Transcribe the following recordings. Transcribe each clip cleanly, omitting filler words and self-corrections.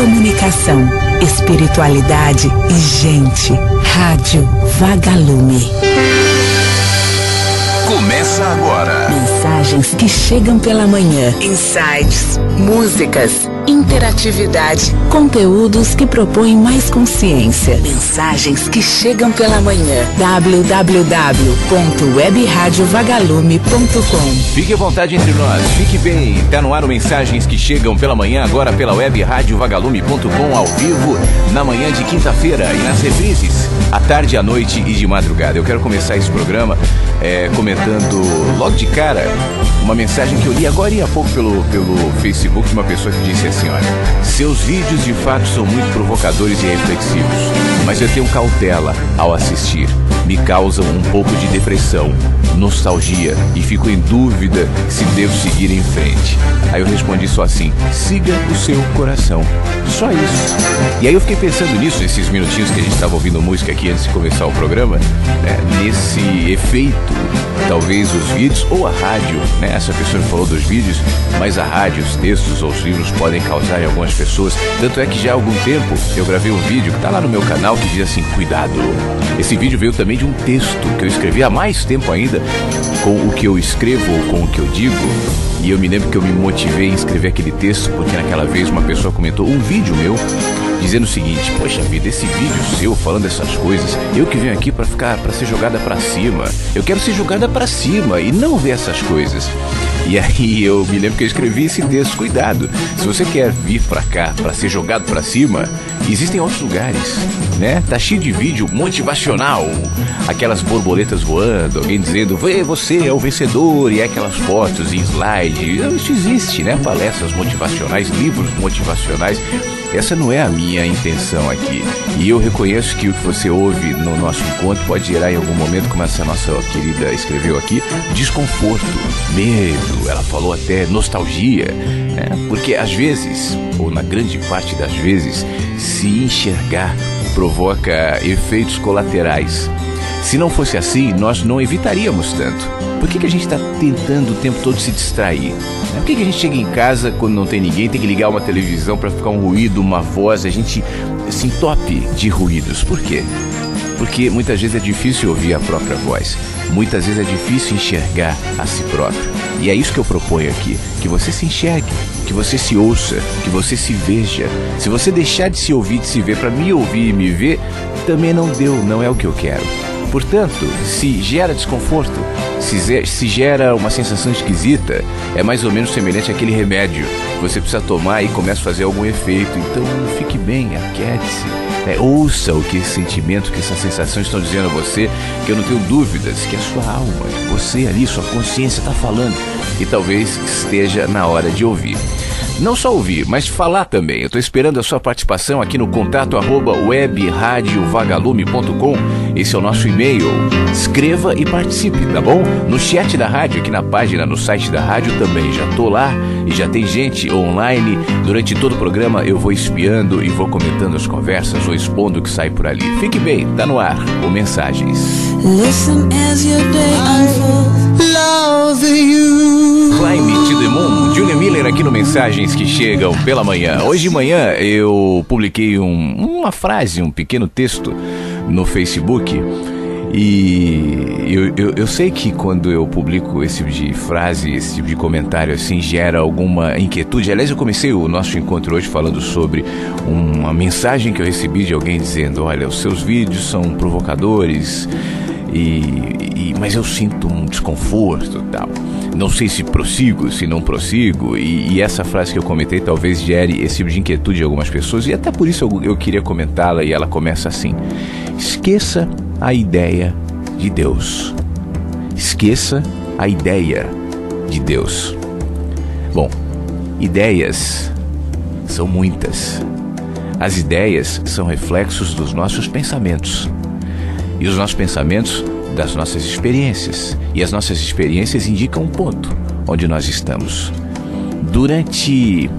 comunicação, espiritualidade e gente. Rádio Vagalume. Começa agora. Mensagens que chegam pela manhã. Insights, músicas, interatividade, conteúdos que propõem mais consciência. Mensagens que chegam pela manhã. www.webradiovagalume.com. Fique à vontade entre nós, fique bem. Tá no ar o Mensagens que chegam pela manhã, agora pela webradiovagalume.com, ao vivo, na manhã de quinta-feira e nas reprises, à tarde, à noite e de madrugada. Eu quero começar esse programa comentando logo de cara uma mensagem que eu li agora há pouco pelo Facebook de uma pessoa que disse assim: olha, seus vídeos de fato são muito provocadores e reflexivos, mas eu tenho cautela ao assistir. Me causam um pouco de depressão, nostalgia e fico em dúvida se devo seguir em frente. Aí eu respondi só assim: siga o seu coração. Só isso. E aí eu fiquei pensando nisso, nesses minutinhos que a gente estava ouvindo música aqui antes de começar o programa, nesse efeito, talvez os vídeos ou a rádio, né? Essa pessoa falou dos vídeos, mas a rádio, os textos ou os livros podem causar em algumas pessoas. Tanto é que já há algum tempo eu gravei um vídeo que está lá no meu canal que diz assim: cuidado. Esse vídeo veio também de um texto que eu escrevi há mais tempo ainda, com o que eu escrevo ou com o que eu digo. E eu me lembro que eu me motivei em escrever aquele texto porque naquela vez uma pessoa comentou um vídeo meu dizendo o seguinte: poxa vida, esse vídeo seu falando essas coisas, eu que venho aqui para ser jogada para cima, eu quero ser jogada para cima e não ver essas coisas. E aí eu me lembro que eu escrevi esse texto: cuidado, se você quer vir para cá para ser jogado para cima, existem outros lugares, né? Tá cheio de vídeo motivacional, aquelas borboletas voando, alguém dizendo você é o vencedor, e aquelas fotos em slide. Isso existe, né? Palestras motivacionais, livros motivacionais. Essa não é a minha intenção aqui. E eu reconheço que o que você ouve no nosso encontro pode gerar em algum momento, como essa nossa querida escreveu aqui, desconforto, medo, ela falou até nostalgia, né? Porque às vezes, ou na grande parte das vezes, se enxergar provoca efeitos colaterais. Se não fosse assim, nós não evitaríamos tanto. Por que a gente está tentando o tempo todo se distrair? Por que a gente chega em casa quando não tem ninguém, tem que ligar uma televisão para ficar um ruído, uma voz, a gente se entope de ruídos? Por quê? Porque muitas vezes é difícil ouvir a própria voz. Muitas vezes é difícil enxergar a si próprio. E é isso que eu proponho aqui, que você se enxergue, que você se ouça, que você se veja. Se você deixar de se ouvir, de se ver para me ouvir e me ver, também não deu, não é o que eu quero. Portanto, se gera desconforto, se gera uma sensação esquisita, é mais ou menos semelhante àquele remédio que você precisa tomar e começa a fazer algum efeito. Então fique bem, aquiete-se, ouça o que esse sentimento, que essa sensação estão dizendo a você, que eu não tenho dúvidas que a sua alma, você ali, sua consciência está falando, e talvez esteja na hora de ouvir. Não só ouvir, mas falar também. Eu estou esperando a sua participação aqui no contato@webradiovagalume.com. Esse é o nosso e-mail. Escreva e participe, tá bom? No chat da rádio, aqui na página, no site da rádio também. Já tô lá e já tem gente online. Durante todo o programa eu vou espiando e vou comentando as conversas ou expondo o que sai por ali. Fique bem, tá no ar o Mensagens. Listen as your day unfolds. Love you. Climb to the Moon, Julia Miller aqui no Mensagens que chegam pela manhã. Hoje de manhã eu publiquei uma frase, um pequeno texto no Facebook. E eu sei que quando eu publico esse tipo de frase, esse tipo de comentário assim, gera alguma inquietude. Aliás, eu comecei o nosso encontro hoje falando sobre uma mensagem que eu recebi de alguém dizendo: olha, os seus vídeos são provocadores, mas eu sinto um desconforto e tal. Não sei se prossigo, se não prossigo. E essa frase que eu comentei talvez gere esse tipo de inquietude em algumas pessoas. E até por isso eu queria comentá-la. E ela começa assim: esqueça a ideia de Deus. Esqueça a ideia de Deus. Bom, ideias são muitas. As ideias são reflexos dos nossos pensamentos. E os nossos pensamentos das nossas experiências. E as nossas experiências indicam um ponto onde nós estamos. Durante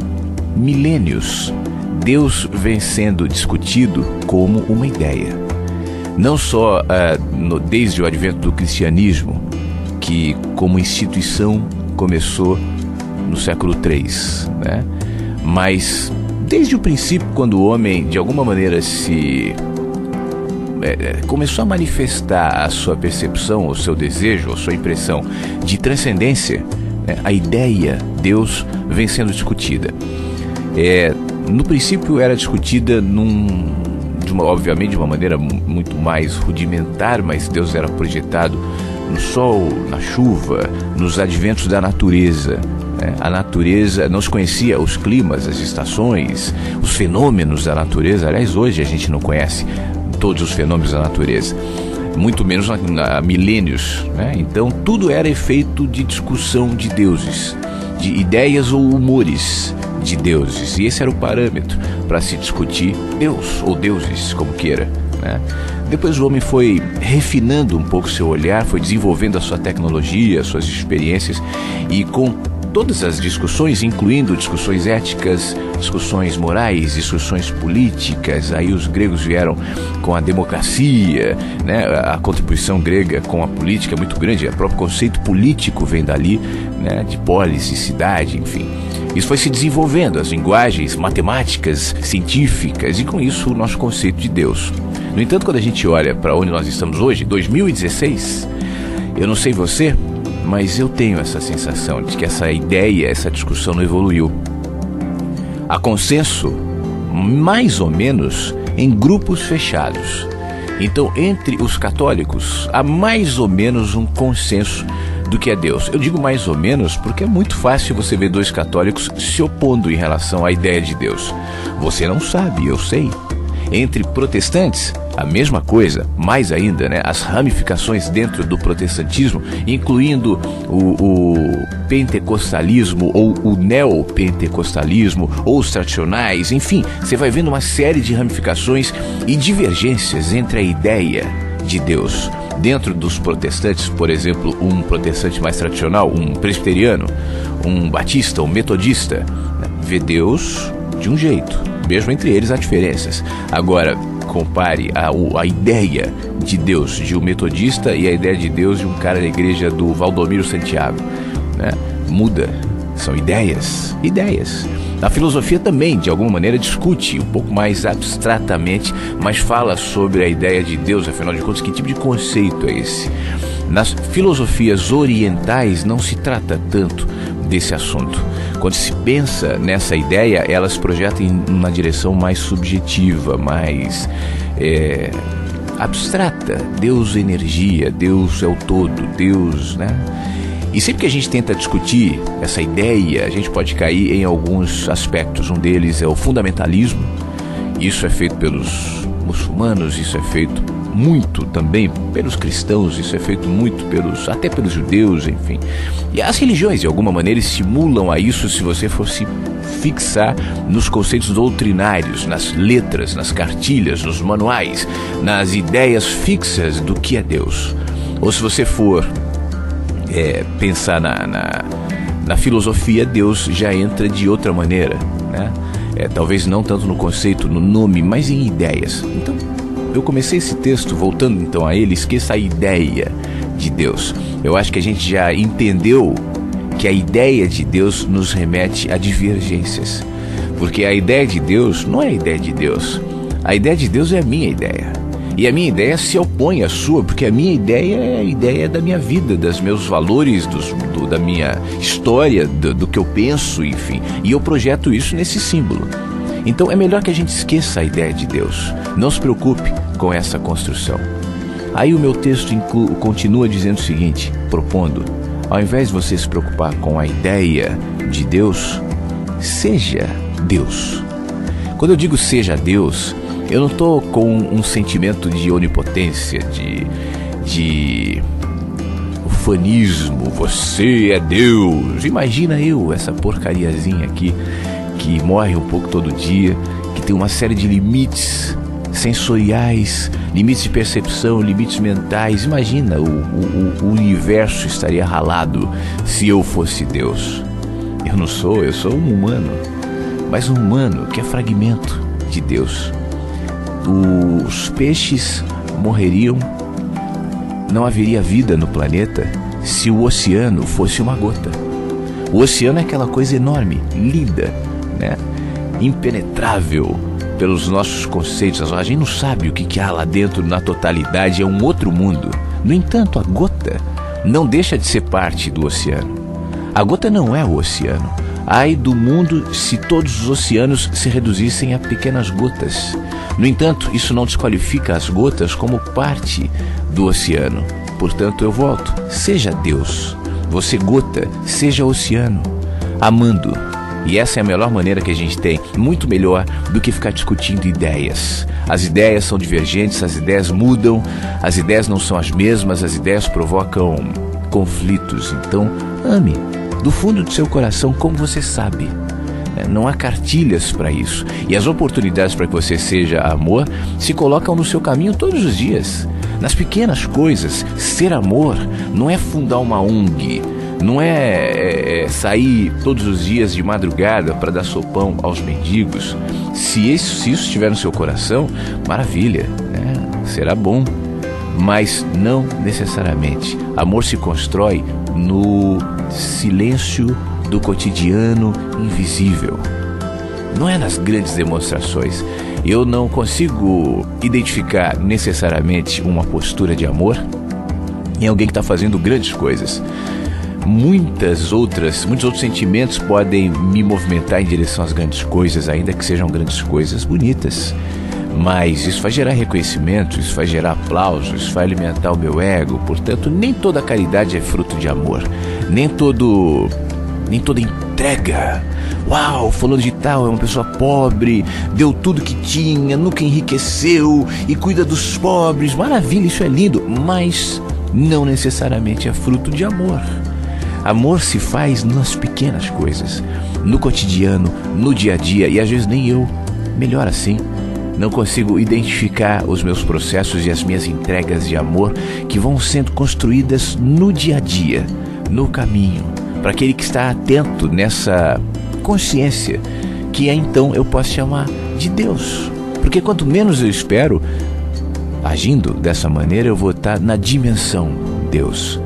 milênios, Deus vem sendo discutido como uma ideia. Não só desde o advento do cristianismo, que como instituição começou no século III, né? Mas desde o princípio, quando o homem de alguma maneira começou a manifestar a sua percepção, o seu desejo, a sua impressão de transcendência, né, a ideia Deus vem sendo discutida. No princípio era discutida obviamente de uma maneira muito mais rudimentar, mas Deus era projetado no sol, na chuva, nos adventos da natureza. A natureza não se conhecia, os climas, as estações, os fenômenos da natureza. Aliás, hoje a gente não conhece todos os fenômenos da natureza, muito menos há milênios, né? Então tudo era efeito de discussão de deuses, de ideias ou humores de deuses, e esse era o parâmetro para se discutir Deus ou deuses, como queira, né? Depois o homem foi refinando um pouco seu olhar, foi desenvolvendo a sua tecnologia, as suas experiências, e com todas as discussões, incluindo discussões éticas, discussões morais, discussões políticas. Aí os gregos vieram com a democracia, né? A contribuição grega com a política é muito grande, o próprio conceito político vem dali, né? De polis, de cidade, enfim. Isso foi se desenvolvendo, as linguagens matemáticas, científicas, e com isso o nosso conceito de Deus. No entanto, quando a gente olha para onde nós estamos hoje, 2016, eu não sei você, mas eu tenho essa sensação de que essa ideia, essa discussão não evoluiu. Há consenso, mais ou menos, em grupos fechados. Então, entre os católicos, há mais ou menos um consenso do que é Deus. Eu digo mais ou menos porque é muito fácil você ver dois católicos se opondo em relação à ideia de Deus. Você não sabe, eu sei. Entre protestantes, a mesma coisa, mais ainda, né? As ramificações dentro do protestantismo, incluindo o pentecostalismo ou o neopentecostalismo ou os tradicionais, enfim, você vai vendo uma série de ramificações e divergências entre a ideia de Deus. Dentro dos protestantes, por exemplo, um protestante mais tradicional, um presbiteriano, um batista, um metodista, né, vê Deus de um jeito, mesmo entre eles há diferenças. Agora, compare a ideia de Deus de um metodista e a ideia de Deus de um cara da igreja do Valdomiro Santiago, né? Muda, são ideias. A filosofia também, de alguma maneira, discute um pouco mais abstratamente, mas fala sobre a ideia de Deus. Afinal de contas, que tipo de conceito é esse? Nas filosofias orientais não se trata tanto desse assunto. Quando se pensa nessa ideia, elas projetam em uma direção mais subjetiva, mais abstrata. Deus é energia, Deus é o todo, Deus, né? E sempre que a gente tenta discutir essa ideia, a gente pode cair em alguns aspectos. Um deles é o fundamentalismo. Isso é feito pelos muçulmanos, isso é feito muito também pelos cristãos, isso é feito muito até pelos judeus, enfim. E as religiões, de alguma maneira, estimulam a isso se você for se fixar nos conceitos doutrinários, nas letras, nas cartilhas, nos manuais, nas ideias fixas do que é Deus. Ou se você for pensar na filosofia, Deus já entra de outra maneira, né? Talvez não tanto no conceito, no nome, mas em ideias. Então, eu comecei esse texto voltando então a ele. Esqueça a ideia de Deus. Eu acho que a gente já entendeu que a ideia de Deus nos remete a divergências, porque a ideia de Deus não é a ideia de Deus. A ideia de Deus é a minha ideia. E a minha ideia se opõe à sua, porque a minha ideia é a ideia da minha vida, dos meus valores, da minha história, do que eu penso, enfim. E eu projeto isso nesse símbolo. Então é melhor que a gente esqueça a ideia de Deus. Não se preocupe com essa construção. Aí o meu texto continua dizendo o seguinte, propondo: ao invés de você se preocupar com a ideia de Deus, seja Deus. Quando eu digo seja Deus, eu não estou com um sentimento de onipotência, de ufanismo, você é Deus. Imagina essa porcariazinha aqui, que morre um pouco todo dia, que tem uma série de limites sensoriais, limites de percepção, limites mentais. Imagina, o universo estaria ralado se eu fosse Deus. Eu não sou, eu sou um humano, mas um humano que é fragmento de Deus. Os peixes morreriam, não haveria vida no planeta se o oceano fosse uma gota. O oceano é aquela coisa enorme, linda, né? impenetrável pelos nossos conceitos. A gente não sabe o que há lá dentro na totalidade, é um outro mundo. No entanto, a gota não deixa de ser parte do oceano. A gota não é o oceano. Ai do mundo se todos os oceanos se reduzissem a pequenas gotas. No entanto, isso não desqualifica as gotas como parte do oceano. Portanto, eu volto. Seja Deus. Você gota, seja oceano. Amando. E essa é a melhor maneira que a gente tem. Muito melhor do que ficar discutindo ideias. As ideias são divergentes, as ideias mudam, as ideias não são as mesmas, as ideias provocam conflitos. Então, ame. Do fundo do seu coração, como você sabe. Não há cartilhas para isso. E as oportunidades para que você seja amor se colocam no seu caminho todos os dias. Nas pequenas coisas. Ser amor não é fundar uma ONG. Não é sair todos os dias de madrugada para dar sopão aos mendigos. Se isso estiver no seu coração, maravilha, né? Será bom. Mas não necessariamente. Amor se constrói no silêncio do cotidiano invisível. Não é nas grandes demonstrações. Eu não consigo identificar necessariamente uma postura de amor em alguém que está fazendo grandes coisas. Muitos outros sentimentos podem me movimentar em direção às grandes coisas, ainda que sejam grandes coisas bonitas. Mas isso vai gerar reconhecimento, isso vai gerar aplausos, isso vai alimentar o meu ego. Portanto, nem toda caridade é fruto de amor. Nem toda entrega. Uau, fulano de tal é uma pessoa pobre, deu tudo que tinha, nunca enriqueceu e cuida dos pobres. Maravilha, isso é lindo, mas não necessariamente é fruto de amor. Amor se faz nas pequenas coisas, no cotidiano, no dia a dia, e às vezes nem eu, melhor assim. Não consigo identificar os meus processos e as minhas entregas de amor que vão sendo construídas no dia a dia, no caminho, para aquele que está atento nessa consciência, que então eu posso chamar de Deus. Porque quanto menos eu espero, agindo dessa maneira, eu vou estar na dimensão Deus.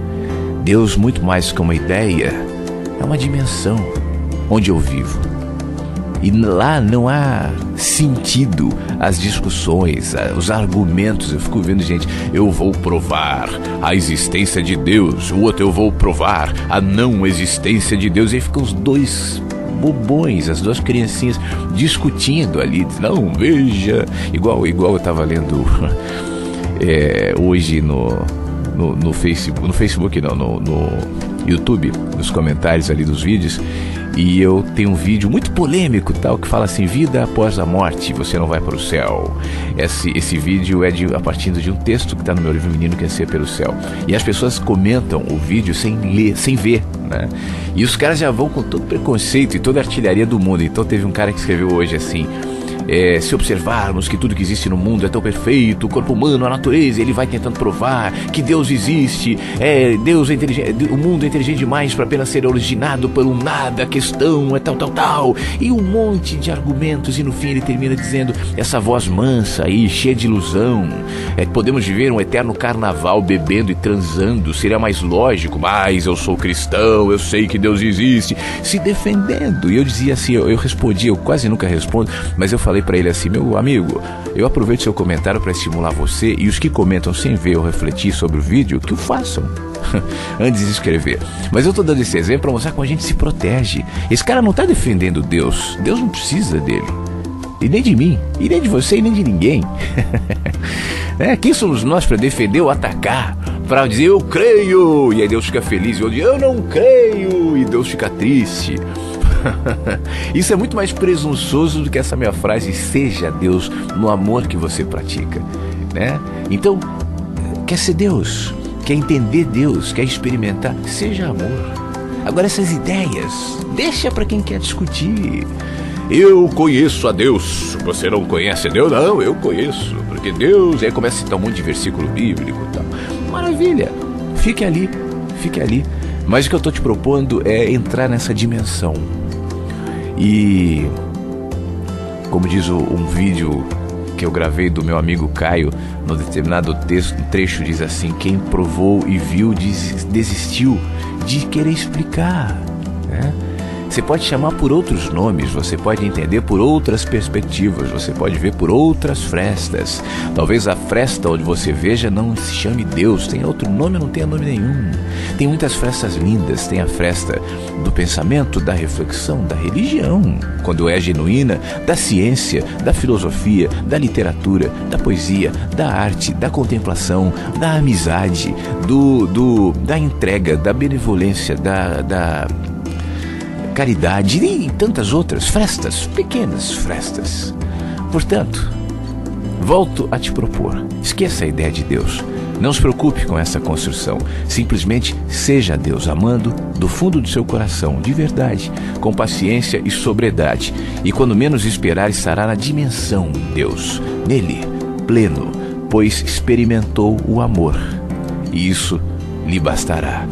Deus, muito mais que uma ideia, é uma dimensão onde eu vivo. E lá não há sentido as discussões, os argumentos. Eu fico vendo gente, eu vou provar a existência de Deus, o outro eu vou provar a não existência de Deus. E aí ficam os dois bobões, as duas criancinhas discutindo ali. Não, veja, igual eu estava lendo hoje no Facebook não, no YouTube, nos comentários ali dos vídeos. E eu tenho um vídeo muito polêmico, tal, que fala assim: vida após a morte, você não vai para o céu. Esse vídeo é a partir de um texto que está no meu livro Menino Quer Ser Pelo Céu. E as pessoas comentam o vídeo sem ler, sem ver, né? E os caras já vão com todo preconceito e toda a artilharia do mundo. Então teve um cara que escreveu hoje assim: se observarmos que tudo que existe no mundo é tão perfeito, o corpo humano, a natureza, ele vai tentando provar que Deus existe, Deus é inteligente, o mundo é inteligente demais para apenas ser originado por um nada, a questão é tal, e um monte de argumentos, e no fim ele termina dizendo, essa voz mansa aí, cheia de ilusão, podemos viver um eterno carnaval bebendo e transando, seria mais lógico, mas eu sou cristão, eu sei que Deus existe, se defendendo. E eu dizia assim, eu respondi, eu quase nunca respondo, mas eu falei para ele assim: meu amigo, eu aproveito seu comentário para estimular você e os que comentam sem ver ou refletir sobre o vídeo, que o façam antes de escrever. Mas eu tô dando esse exemplo para mostrar como a gente se protege. Esse cara não tá defendendo Deus. Deus não precisa dele, e nem de mim, e nem de você, e nem de ninguém. Quem somos nós para defender ou atacar, para dizer eu creio, e aí Deus fica feliz, e eu digo eu não creio, e Deus fica triste. Isso é muito mais presunçoso do que essa minha frase: seja Deus no amor que você pratica, né? Então, quer ser Deus, quer entender Deus, quer experimentar, seja amor. Agora essas ideias, deixa para quem quer discutir. Eu conheço a Deus, você não conhece a Deus? Não, eu conheço, porque Deus... Aí começa a citar um monte de versículo bíblico e tal. Maravilha, fique ali. Mas o que eu estou te propondo é entrar nessa dimensão. E, como diz um vídeo que eu gravei do meu amigo Caio, no determinado trecho diz assim: quem provou e viu desistiu de querer explicar, né? Você pode chamar por outros nomes, você pode entender por outras perspectivas, você pode ver por outras frestas. Talvez a fresta onde você veja não se chame Deus, tem outro nome ou não tenha nome nenhum. Tem muitas frestas lindas, tem a fresta do pensamento, da reflexão, da religião, quando é genuína, da ciência, da filosofia, da literatura, da poesia, da arte, da contemplação, da amizade, da entrega, da benevolência, da caridade e tantas outras frestas, pequenas frestas. Portanto, volto a te propor, esqueça a ideia de Deus. Não se preocupe com essa construção. Simplesmente seja Deus, amando do fundo do seu coração, de verdade, com paciência e sobriedade. E quando menos esperar, estará na dimensão Deus, nele, pleno, pois experimentou o amor. E isso lhe bastará.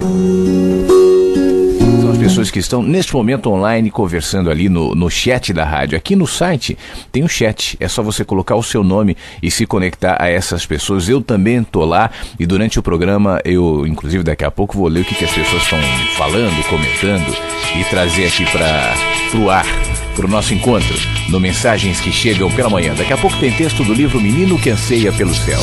São as pessoas que estão neste momento online conversando ali no chat da rádio. Aqui no site tem um chat, é só você colocar o seu nome e se conectar a essas pessoas. Eu também estou lá e durante o programa eu, inclusive daqui a pouco, vou ler o que as pessoas estão falando, comentando e trazer aqui para o ar, para o nosso encontro no Mensagens que Chegam pela Manhã. Daqui a pouco tem texto do livro Menino que Anseia pelo Céu.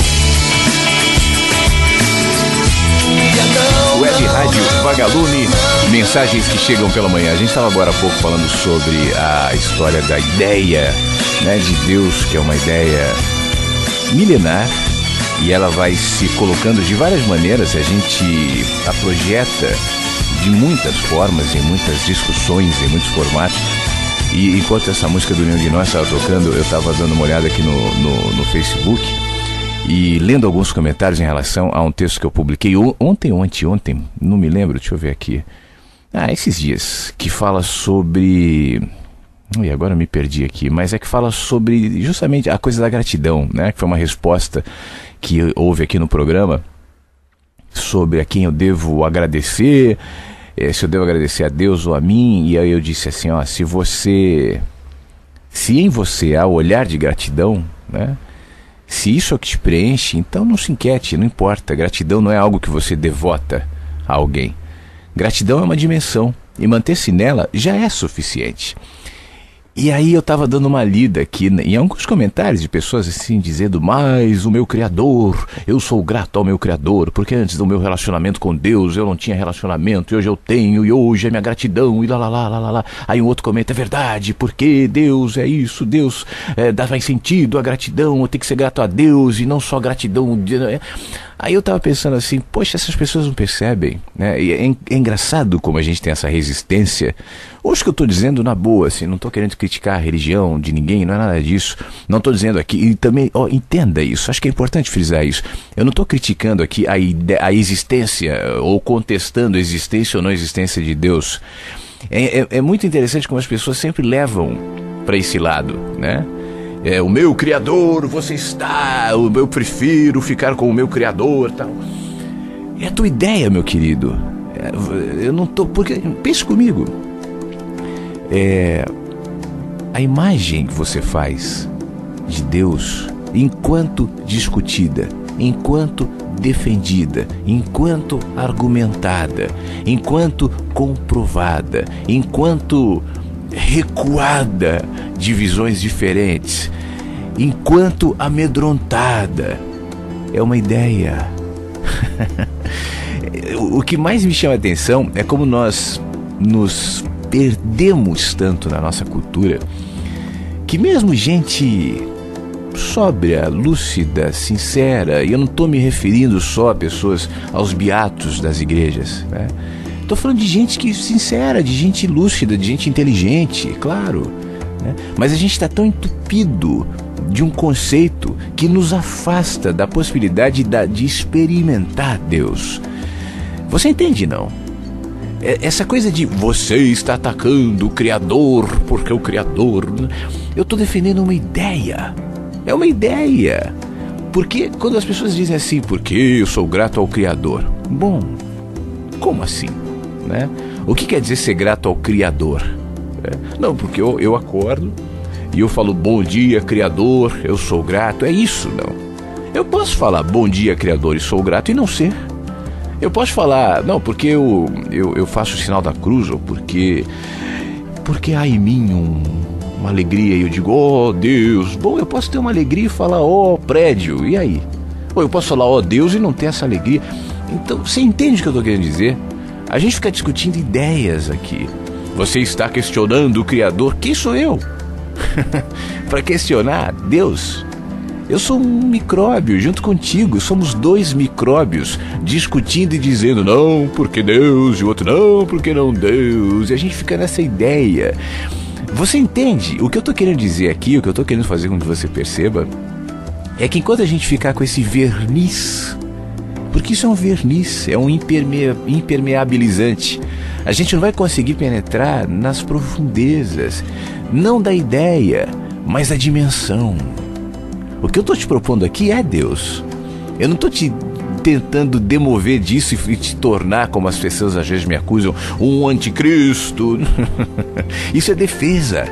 Web Rádio Vagalume, Mensagens que Chegam pela Manhã. A gente estava agora há pouco falando sobre a história da ideia, né, de Deus, que é uma ideia milenar, e ela vai se colocando de várias maneiras. A gente a projeta de muitas formas, em muitas discussões, em muitos formatos. E enquanto essa música do Nenhum de Nós estava tocando, eu estava dando uma olhada aqui no Facebook e lendo alguns comentários em relação a um texto que eu publiquei ontem ou anteontem, não me lembro, deixa eu ver aqui. Esses dias, que fala sobre... E agora eu me perdi aqui, mas é que fala sobre justamente a coisa da gratidão, né? Que foi uma resposta que houve aqui no programa sobre a quem eu devo agradecer, se eu devo agradecer a Deus ou a mim. E aí eu disse assim, se em você há o olhar de gratidão, né? Se isso é o que te preenche, então não se inquiete, não importa. Gratidão não é algo que você devota a alguém. Gratidão é uma dimensão, e manter-se nela já é suficiente. E aí eu estava dando uma lida aqui em alguns comentários de pessoas assim dizendo: mas o meu Criador, eu sou grato ao meu Criador, porque antes do meu relacionamento com Deus eu não tinha relacionamento, e hoje eu tenho, e hoje é minha gratidão, e lá. Aí um outro comenta: é verdade, porque Deus é isso, Deus dá mais sentido a gratidão, eu tenho que ser grato a Deus e não só gratidão. Aí eu estava pensando assim, poxa, essas pessoas não percebem, né? E é engraçado como a gente tem essa resistência. Hoje que eu estou dizendo na boa, assim, não estou querendo criticar a religião de ninguém, não é nada disso. Não estou dizendo aqui, e também, entenda isso, acho que é importante frisar isso. Eu não estou criticando aqui a existência, ou contestando a existência ou não existência de Deus. É muito interessante como as pessoas sempre levam para esse lado, né? O meu Criador, você está, eu prefiro ficar com o meu Criador, tal. É a tua ideia, meu querido. Eu não tô, porque pense comigo. A imagem que você faz de Deus, enquanto discutida, enquanto defendida, enquanto argumentada, enquanto comprovada, enquanto recuada de visões diferentes, enquanto amedrontada, é uma ideia. O que mais me chama a atenção é como nós nos perdemos tanto na nossa cultura, que mesmo gente sóbria, lúcida, sincera, e eu não estou me referindo só a pessoas, aos beatos das igrejas, né? Estou falando de gente sincera, de gente lúcida, de gente inteligente, claro, né? Mas a gente está tão entupido de um conceito que nos afasta da possibilidade de experimentar Deus. Você entende, não? Essa coisa de você está atacando o Criador, porque o Criador... Eu estou defendendo uma ideia. É uma ideia. Porque quando as pessoas dizem assim, porque eu sou grato ao Criador. Bom, como assim? Né? O que quer dizer ser grato ao Criador? Não, porque eu acordo e eu falo bom dia, Criador, eu sou grato. É isso, não. Eu posso falar bom dia, Criador, e sou grato e não ser. Eu posso falar, não, porque eu faço o sinal da cruz, ou porque porque há em mim uma alegria e eu digo, oh Deus. Bom, eu posso ter uma alegria e falar, oh prédio, e aí? Ou eu posso falar, oh Deus, e não ter essa alegria. Então, você entende o que eu estou querendo dizer? A gente fica discutindo ideias aqui. Você está questionando o Criador. Quem sou eu? Para questionar Deus. Eu sou um micróbio junto contigo. Somos dois micróbios discutindo e dizendo não, porque Deus, e o outro não, porque não Deus. E a gente fica nessa ideia. Você entende? O que eu estou querendo dizer aqui, o que eu estou querendo fazer com que você perceba, é que enquanto a gente ficar com esse verniz, porque isso é um verniz, é um impermeabilizante, a gente não vai conseguir penetrar nas profundezas, não da ideia, mas da dimensão. O que eu estou te propondo aqui é Deus. Eu não estou te tentando demover disso e te tornar, como as pessoas às vezes me acusam, um anticristo. Isso é defesa.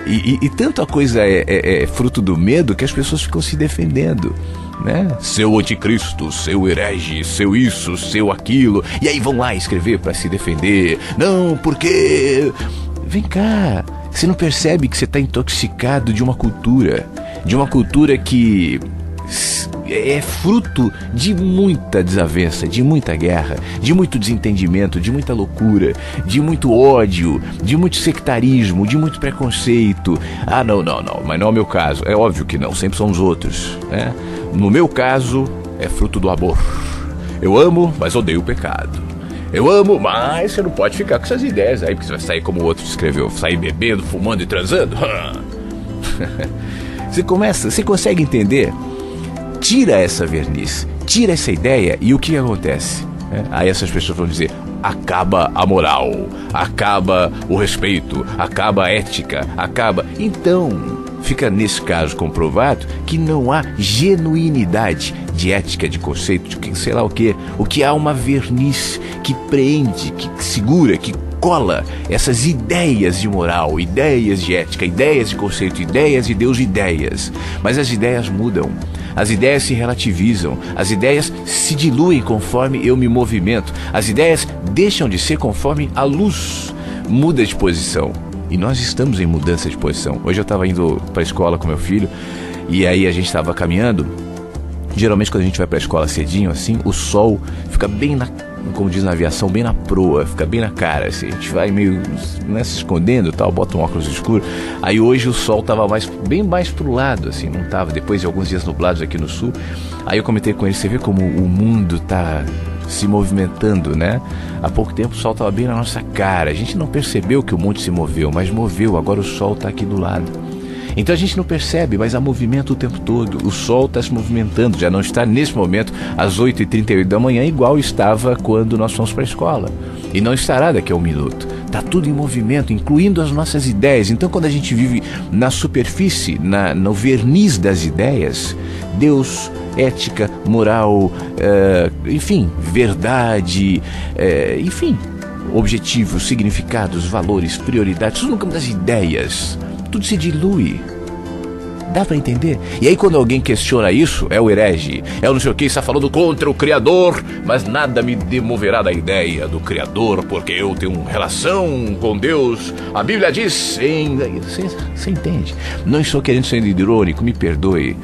E tanto a coisa é fruto do medo que as pessoas ficam se defendendo, né? Seu anticristo, seu herege, seu isso, seu aquilo. E aí vão lá escrever para se defender. Não, porque... Vem cá, você não percebe que você está intoxicado de uma cultura que é fruto de muita desavença, de muita guerra, de muito desentendimento, de muita loucura, de muito ódio, de muito sectarismo, de muito preconceito. Ah, não, mas não é o meu caso. É óbvio que não, sempre são os outros, né? No meu caso, é fruto do amor. Eu amo, mas odeio o pecado. Eu amo, mas você não pode ficar com essas ideias aí, porque você vai sair como o outro escreveu, sair bebendo, fumando e transando. Você consegue entender? Tira essa verniz, tira essa ideia e o que acontece? Aí essas pessoas vão dizer, acaba a moral, acaba o respeito, acaba a ética, acaba... Então, fica nesse caso comprovado que não há genuinidade de ética, de conceito, de sei lá o que há uma verniz que prende, que segura, que cola essas ideias de moral, ideias de ética, ideias de conceito, ideias de Deus, ideias. Mas as ideias mudam, as ideias se relativizam, as ideias se diluem conforme eu me movimento, as ideias deixam de ser conforme a luz muda de posição. E nós estamos em mudança de posição. Hoje eu estava indo para a escola com meu filho e aí a gente estava caminhando. Geralmente quando a gente vai para a escola cedinho assim, o sol fica bem como diz na aviação, bem na proa, fica bem na cara, assim, a gente vai meio, né, se escondendo e tal, bota um óculos escuro. Aí hoje o sol tava bem mais pro lado, assim, não tava, depois de alguns dias nublados aqui no sul. Aí eu comentei com ele, você vê como o mundo tá se movimentando, né? Há pouco tempo o sol tava bem na nossa cara, a gente não percebeu que o mundo se moveu, mas moveu, agora o sol tá aqui do lado. Então a gente não percebe, mas há movimento o tempo todo. O sol está se movimentando, já não está nesse momento às 8h38 da manhã igual estava quando nós fomos para a escola. E não estará daqui a um minuto. Está tudo em movimento, incluindo as nossas ideias. Então quando a gente vive na superfície, no verniz das ideias, Deus, ética, moral, enfim, verdade, enfim, objetivos, significados, valores, prioridades, tudo no campo das ideias. Tudo se dilui. Dá pra entender? E aí quando alguém questiona isso, é o herege, é o não sei o que, está falando contra o Criador, mas nada me demoverá da ideia do Criador, porque eu tenho uma relação com Deus. A Bíblia diz... Você entende? Não estou querendo ser irônico, me perdoe.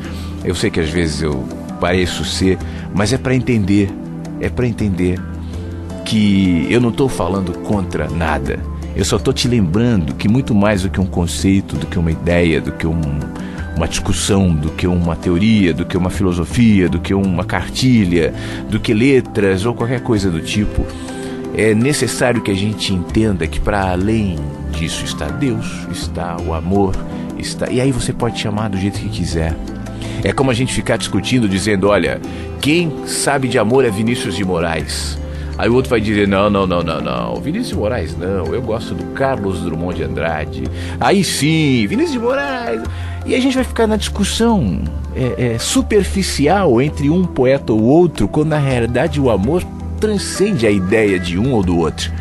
Eu sei que às vezes eu pareço ser, mas é pra entender. É pra entender que eu não estou falando contra nada. Eu só estou te lembrando que muito mais do que um conceito, do que uma ideia, do que uma discussão, do que uma teoria, do que uma filosofia, do que uma cartilha, do que letras ou qualquer coisa do tipo, é necessário que a gente entenda que para além disso está Deus, está o amor, está... E aí você pode chamar do jeito que quiser. É como a gente ficar discutindo, dizendo, olha, quem sabe de amor é Vinícius de Moraes. Aí o outro vai dizer, não, Vinícius de Moraes não, eu gosto do Carlos Drummond de Andrade. Aí sim, Vinícius de Moraes. E a gente vai ficar na discussão superficial entre um poeta ou outro, quando na realidade o amor transcende a ideia de um ou do outro.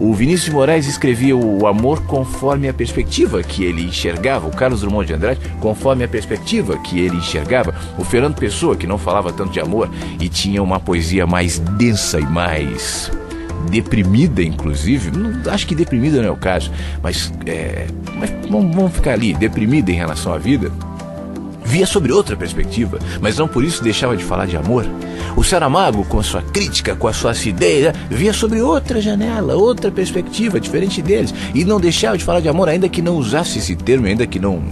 O Vinícius de Moraes escrevia o amor conforme a perspectiva que ele enxergava. O Carlos Drummond de Andrade, conforme a perspectiva que ele enxergava. O Fernando Pessoa, que não falava tanto de amor e tinha uma poesia mais densa e mais deprimida, inclusive, não, acho que deprimida não é o caso, mas vamos ficar ali, deprimida em relação à vida, via sobre outra perspectiva, mas não por isso deixava de falar de amor. O Saramago, com a sua crítica, com a sua acidez, via sobre outra janela, outra perspectiva, diferente deles, e não deixava de falar de amor, ainda que não usasse esse termo, ainda que não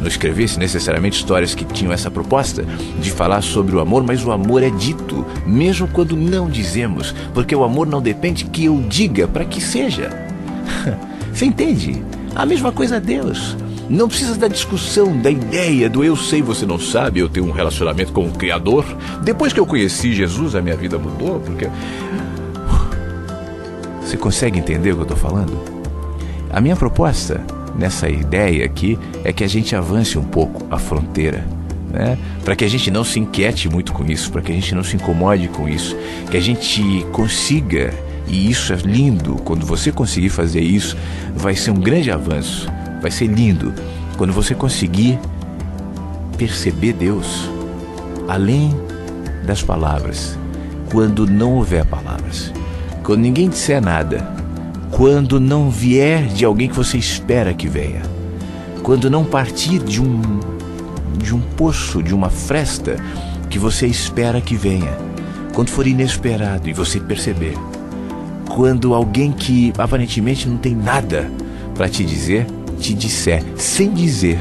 escrevesse necessariamente histórias que tinham essa proposta de falar sobre o amor, mas o amor é dito, mesmo quando não dizemos, porque o amor não depende que eu diga para que seja. Você entende? A mesma coisa a Deus. Não precisa da discussão, da ideia do eu sei, você não sabe, eu tenho um relacionamento com o Criador. Depois que eu conheci Jesus, a minha vida mudou, porque... Você consegue entender o que eu estou falando? A minha proposta nessa ideia aqui é que a gente avance um pouco a fronteira, né? Para que a gente não se inquiete muito com isso, para que a gente não se incomode com isso, que a gente consiga, e isso é lindo, quando você conseguir fazer isso, vai ser um grande avanço. Vai ser lindo quando você conseguir perceber Deus além das palavras, quando não houver palavras, quando ninguém disser nada, quando não vier de alguém que você espera que venha, quando não partir de um poço, de uma fresta que você espera que venha, quando for inesperado e você perceber, quando alguém que aparentemente não tem nada para te dizer, te disser, sem dizer,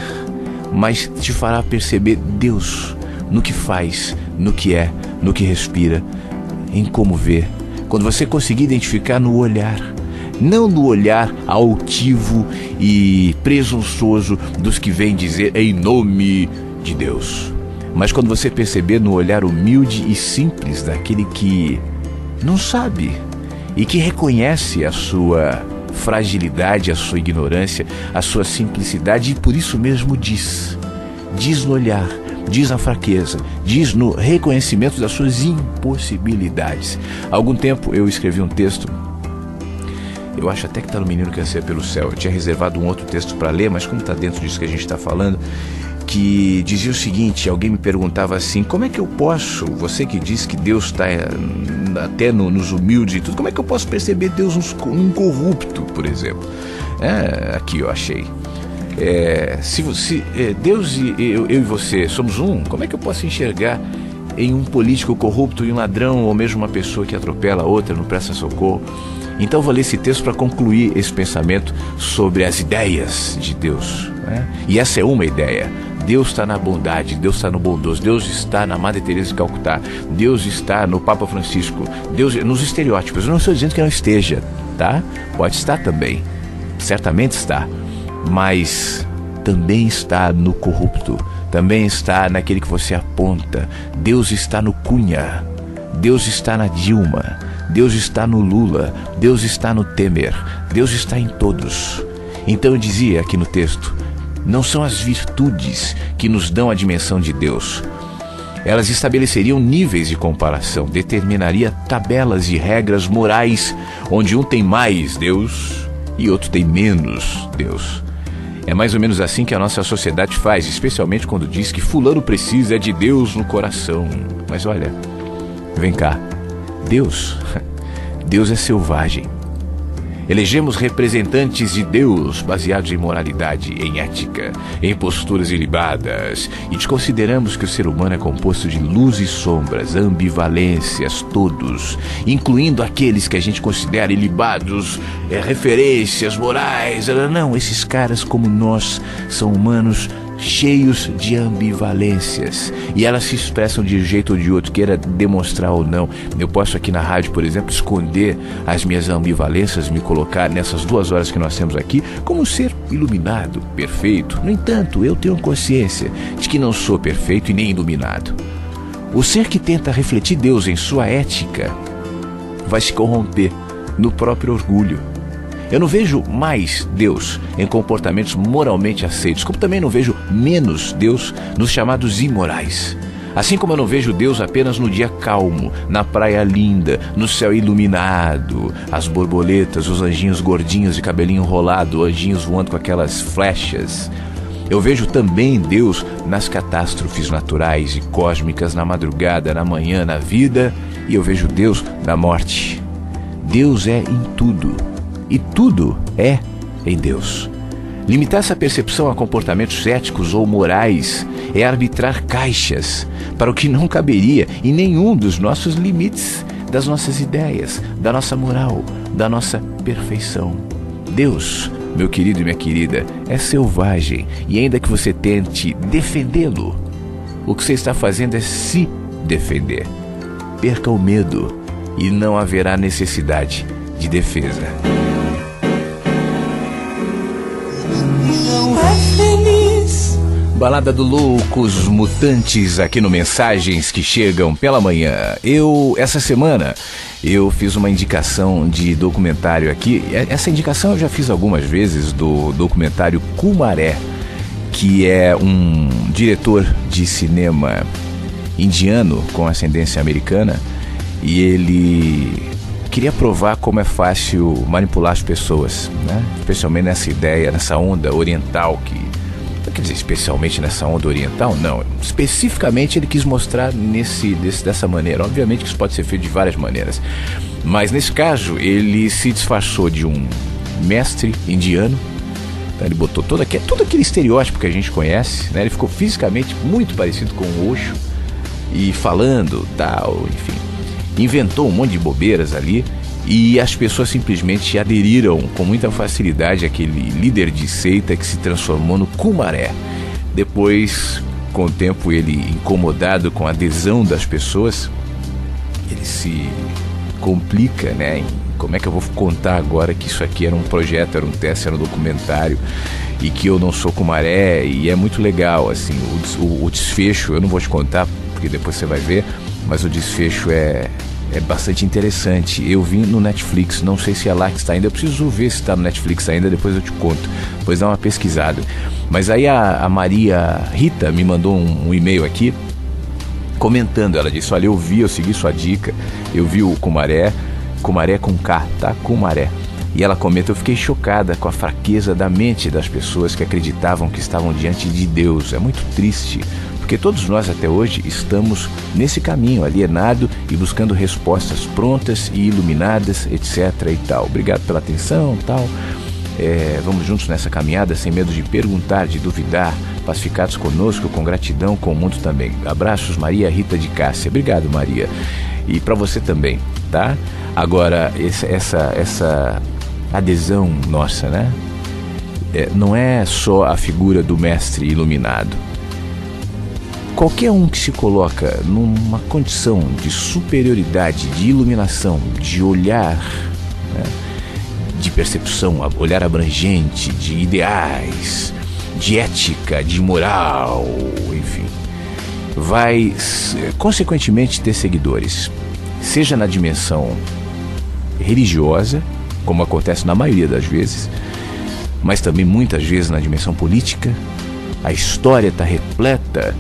mas te fará perceber Deus no que faz, no que é, no que respira, em como vê. Quando você conseguir identificar no olhar, não no olhar altivo e presunçoso dos que vêm dizer em nome de Deus, mas quando você perceber no olhar humilde e simples daquele que não sabe e que reconhece a sua fragilidade, a sua ignorância, a sua simplicidade, e por isso mesmo diz no olhar, diz na fraqueza, diz no reconhecimento das suas impossibilidades. Há algum tempo eu escrevi um texto, eu acho até que está no Menino que Anseia pelo Céu. Eu tinha reservado um outro texto para ler, mas como está dentro disso que a gente está falando, que dizia o seguinte: alguém me perguntava assim, como é que eu posso, você que diz que Deus está até nos humildes e tudo, como é que eu posso perceber Deus num corrupto, por exemplo? Aqui eu achei. Se Deus e eu e você somos um, como é que eu posso enxergar em um político corrupto e um ladrão, ou mesmo uma pessoa que atropela a outra, não presta socorro? Então eu vou ler esse texto para concluir esse pensamento sobre as ideias de Deus, né? E essa é uma ideia. Deus está na bondade, Deus está no bondoso, Deus está na Madre Teresa de Calcutá, Deus está no Papa Francisco, Deus nos estereótipos. Eu não estou dizendo que não esteja, tá? Pode estar também, certamente está, mas também está no corrupto, também está naquele que você aponta. Deus está no Cunha, Deus está na Dilma, Deus está no Lula, Deus está no Temer, Deus está em todos. Então eu dizia aqui no texto, não são as virtudes que nos dão a dimensão de Deus. Elas estabeleceriam níveis de comparação, determinaria tabelas e regras morais, onde um tem mais Deus e outro tem menos Deus. É mais ou menos assim que a nossa sociedade faz, especialmente quando diz que fulano precisa de Deus no coração. Mas olha, vem cá, Deus é selvagem. Elegemos representantes de Deus baseados em moralidade, em ética, em posturas ilibadas, e desconsideramos que o ser humano é composto de luz e sombras, ambivalências, todos, incluindo aqueles que a gente considera ilibados, referências morais. Não, esses caras como nós são humanos cheios de ambivalências, e elas se expressam de um jeito ou de outro, queira demonstrar ou não. Eu posso aqui na rádio, por exemplo, esconder as minhas ambivalências, me colocar nessas 2 horas que nós temos aqui como um ser iluminado, perfeito. No entanto, eu tenho consciência de que não sou perfeito e nem iluminado. O ser que tenta refletir Deus em sua ética vai se corromper no próprio orgulho. Eu não vejo mais Deus em comportamentos moralmente aceitos, como também não vejo menos Deus nos chamados imorais. Assim como eu não vejo Deus apenas no dia calmo, na praia linda, no céu iluminado, as borboletas, os anjinhos gordinhos de cabelinho enrolado, anjinhos voando com aquelas flechas. Eu vejo também Deus nas catástrofes naturais e cósmicas, na madrugada, na manhã, na vida, e eu vejo Deus na morte. Deus é em tudo, e tudo é em Deus. Limitar essa percepção a comportamentos éticos ou morais é arbitrar caixas para o que não caberia em nenhum dos nossos limites, das nossas ideias, da nossa moral, da nossa perfeição. Deus, meu querido e minha querida, é selvagem, e ainda que você tente defendê-lo, o que você está fazendo é se defender. Perca o medo e não haverá necessidade de defesa. Não é feliz. Balada do Loucos Mutantes aqui no Mensagens que Chegam pela Manhã. Essa semana, eu fiz uma indicação de documentário aqui. Essa indicação eu já fiz algumas vezes, do documentário Kumaré, que é um diretor de cinema indiano com ascendência americana, e ele queria provar como é fácil manipular as pessoas, né? Especialmente nessa ideia, nessa onda oriental quer dizer, especialmente nessa onda oriental, não. Especificamente ele quis mostrar dessa maneira. Obviamente que isso pode ser feito de várias maneiras. Mas nesse caso, ele se disfarçou de um mestre indiano. Então, ele botou todo aquele estereótipo que a gente conhece, né? Ele ficou fisicamente muito parecido com o Osho. E falando, tal, enfim. Inventou um monte de bobeiras ali. E as pessoas simplesmente aderiram com muita facilidade àquele líder de seita que se transformou no Kumaré. Depois, com o tempo, ele, incomodado com a adesão das pessoas, ele se complica, né? Como é que eu vou contar agora que isso aqui era um projeto, era um teste, era um documentário, e que eu não sou Kumaré? E é muito legal, assim, o desfecho, eu não vou te contar, porque depois você vai ver, mas o desfecho é bastante interessante. Eu vi no Netflix, não sei se é lá que está ainda, eu preciso ver se está no Netflix ainda, depois eu te conto, depois dá uma pesquisada. Mas aí a Maria Rita me mandou um e-mail aqui, comentando, ela disse, olha, eu segui sua dica, eu vi o Kumaré com K, tá? Kumaré. E ela comenta, eu fiquei chocada com a fraqueza da mente das pessoas que acreditavam que estavam diante de Deus. É muito triste, porque todos nós até hoje estamos nesse caminho, alienado e buscando respostas prontas e iluminadas, etc. e tal. Obrigado pela atenção, tal. Vamos juntos nessa caminhada, sem medo de perguntar, de duvidar, pacificados conosco, com gratidão, com o mundo também. Abraços, Maria Rita de Cássia. Obrigado, Maria. E para você também, tá? Agora, essa adesão nossa, né? Não é só a figura do mestre iluminado. Qualquer um que se coloca numa condição de superioridade, de iluminação, de olhar, né, de percepção, olhar abrangente, de ideais, de ética, de moral, enfim, vai consequentemente ter seguidores, seja na dimensão religiosa, como acontece na maioria das vezes, mas também muitas vezes na dimensão política. A história está repleta,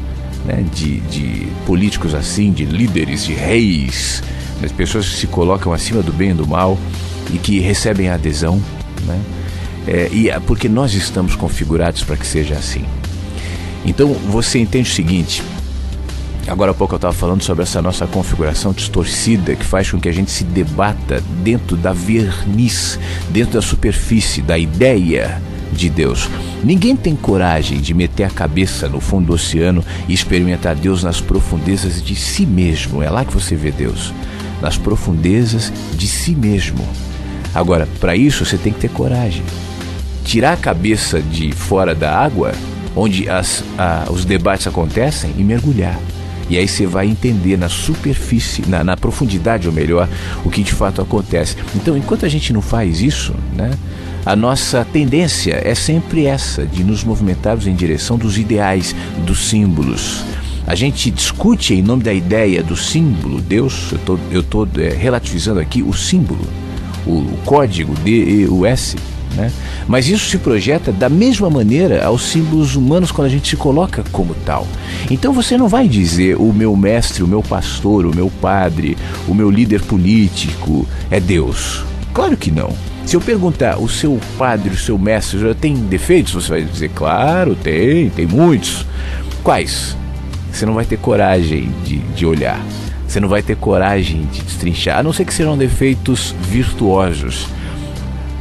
né, de políticos assim, de líderes, de reis, das pessoas que se colocam acima do bem e do mal e que recebem a adesão, né? Porque nós estamos configurados para que seja assim. Então você entende o seguinte, agora há pouco eu estava falando sobre essa nossa configuração distorcida que faz com que a gente se debata dentro da verniz, dentro da superfície, da ideia de Deus. Ninguém tem coragem de meter a cabeça no fundo do oceano e experimentar Deus nas profundezas de si mesmo. É lá que você vê Deus, nas profundezas de si mesmo. Agora, para isso você tem que ter coragem. Tirar a cabeça de fora da água, onde os debates acontecem, e mergulhar. E aí você vai entender na superfície, na profundidade, ou melhor, o que de fato acontece. Então, enquanto a gente não faz isso, né, a nossa tendência é sempre essa, de nos movimentarmos em direção dos ideais, dos símbolos. A gente discute em nome da ideia do símbolo, Deus, eu estou relativizando aqui o símbolo, o código DEUS, né? Mas isso se projeta da mesma maneira aos símbolos humanos quando a gente se coloca como tal. Então você não vai dizer o meu mestre, o meu pastor, o meu padre, o meu líder político é Deus. Claro que não. Se eu perguntar, o seu padre, o seu mestre já tem defeitos? Você vai dizer, claro, tem muitos. Quais? Você não vai ter coragem de olhar. Você não vai ter coragem de destrinchar, a não ser que sejam defeitos virtuosos,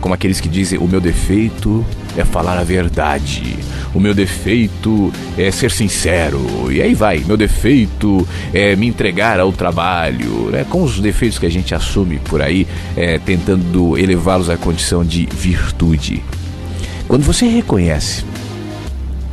como aqueles que dizem: o meu defeito é falar a verdade, o meu defeito é ser sincero, e aí vai, meu defeito é me entregar ao trabalho, né? Com os defeitos que a gente assume por aí, tentando elevá-los à condição de virtude. Quando você reconhece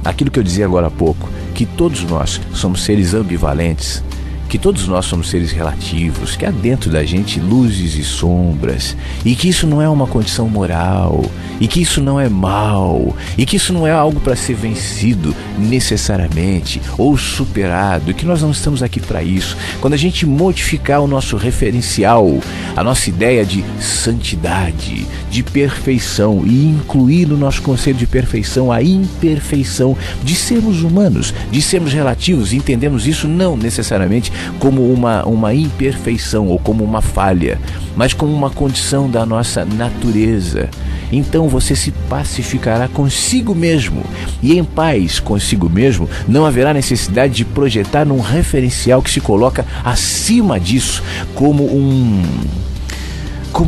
aquilo que eu dizia agora há pouco, que todos nós somos seres ambivalentes, que todos nós somos seres relativos, que há dentro da gente luzes e sombras, e que isso não é uma condição moral, e que isso não é mal, e que isso não é algo para ser vencido necessariamente ou superado, e que nós não estamos aqui para isso. Quando a gente modificar o nosso referencial, a nossa ideia de santidade, de perfeição, e incluir no nosso conceito de perfeição a imperfeição de sermos humanos, de sermos relativos, e entendemos isso não necessariamente como uma imperfeição ou como uma falha, mas como uma condição da nossa natureza. Então você se pacificará consigo mesmo, e em paz consigo mesmo não haverá necessidade de projetar num referencial que se coloca acima disso, como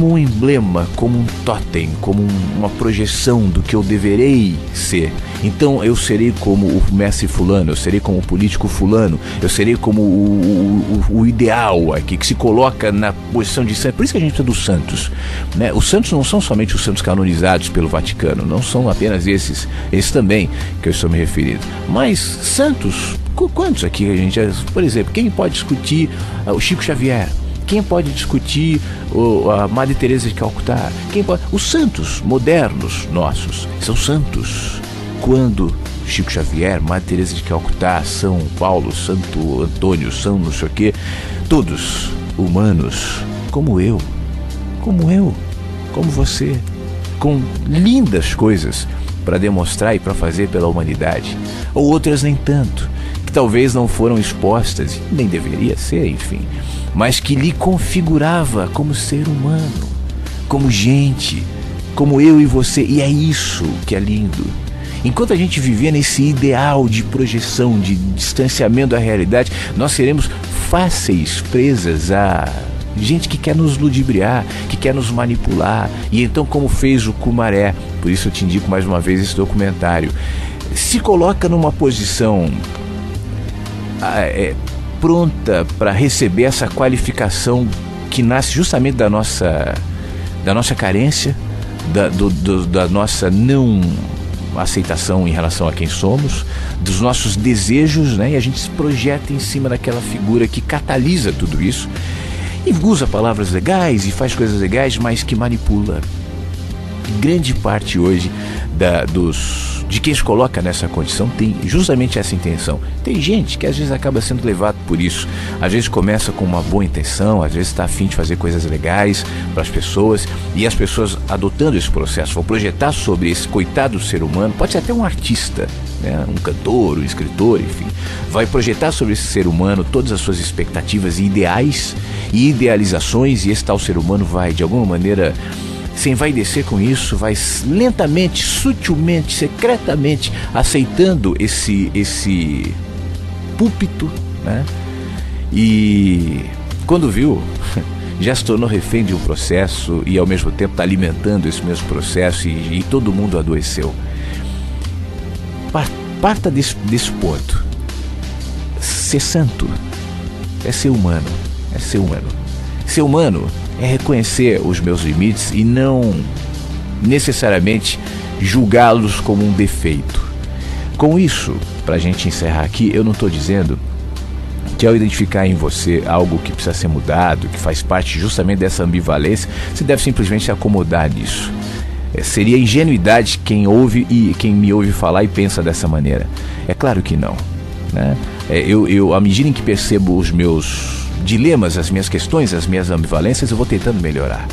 um emblema, como um totem, como uma projeção do que eu deverei ser. Então eu serei como o mestre fulano, eu serei como o político fulano, eu serei como o ideal aqui, que se coloca na posição de santo. Por isso que a gente precisa dos santos, né? Os santos não são somente os santos canonizados pelo Vaticano, não são apenas esses também que eu estou me referindo, mas santos, quantos aqui a gente, por exemplo, quem pode discutir o Chico Xavier? Quem pode discutir a Madre Teresa de Calcutá? Os santos modernos nossos são santos. Quando Chico Xavier, Madre Teresa de Calcutá, São Paulo, Santo Antônio, São não sei o quê, todos humanos, como eu, como você, com lindas coisas para demonstrar e para fazer pela humanidade, ou outras nem tanto, que talvez não foram expostas, nem deveria ser, enfim, mas que lhe configurava como ser humano, como gente, como eu e você. E é isso que é lindo. Enquanto a gente viver nesse ideal de projeção, de distanciamento da realidade, nós seremos fáceis presas a gente que quer nos ludibriar, que quer nos manipular. E então, como fez o Kumaré, por isso eu te indico mais uma vez esse documentário, se coloca numa posição pronta para receber essa qualificação que nasce justamente da nossa carência, da nossa não aceitação em relação a quem somos, dos nossos desejos, né? E a gente se projeta em cima daquela figura que catalisa tudo isso e usa palavras legais e faz coisas legais, mas que manipula. Grande parte hoje de quem se coloca nessa condição tem justamente essa intenção. Tem gente que às vezes acaba sendo levado por isso. Às vezes começa com uma boa intenção, às vezes está a fim de fazer coisas legais para as pessoas, e as pessoas adotando esse processo vão projetar sobre esse coitado ser humano, pode ser até um artista, né? Um cantor, um escritor, enfim, vai projetar sobre esse ser humano todas as suas expectativas e ideais e idealizações, e esse tal ser humano vai, de alguma maneira, se envaidecer com isso, vai lentamente, sutilmente, secretamente aceitando esse púlpito, né? E quando viu, já se tornou refém de um processo e ao mesmo tempo está alimentando esse mesmo processo, e todo mundo adoeceu. Parta desse ponto. Ser santo é ser humano, ser humano é reconhecer os meus limites e não necessariamente julgá-los como um defeito. Com isso, para a gente encerrar aqui, eu não estou dizendo que ao identificar em você algo que precisa ser mudado, que faz parte justamente dessa ambivalência, você deve simplesmente se acomodar nisso. Seria ingenuidade quem me ouve falar e pensa dessa maneira. É claro que não, né? À medida em que percebo os meus dilemas, as minhas questões, as minhas ambivalências, eu vou tentando melhorar.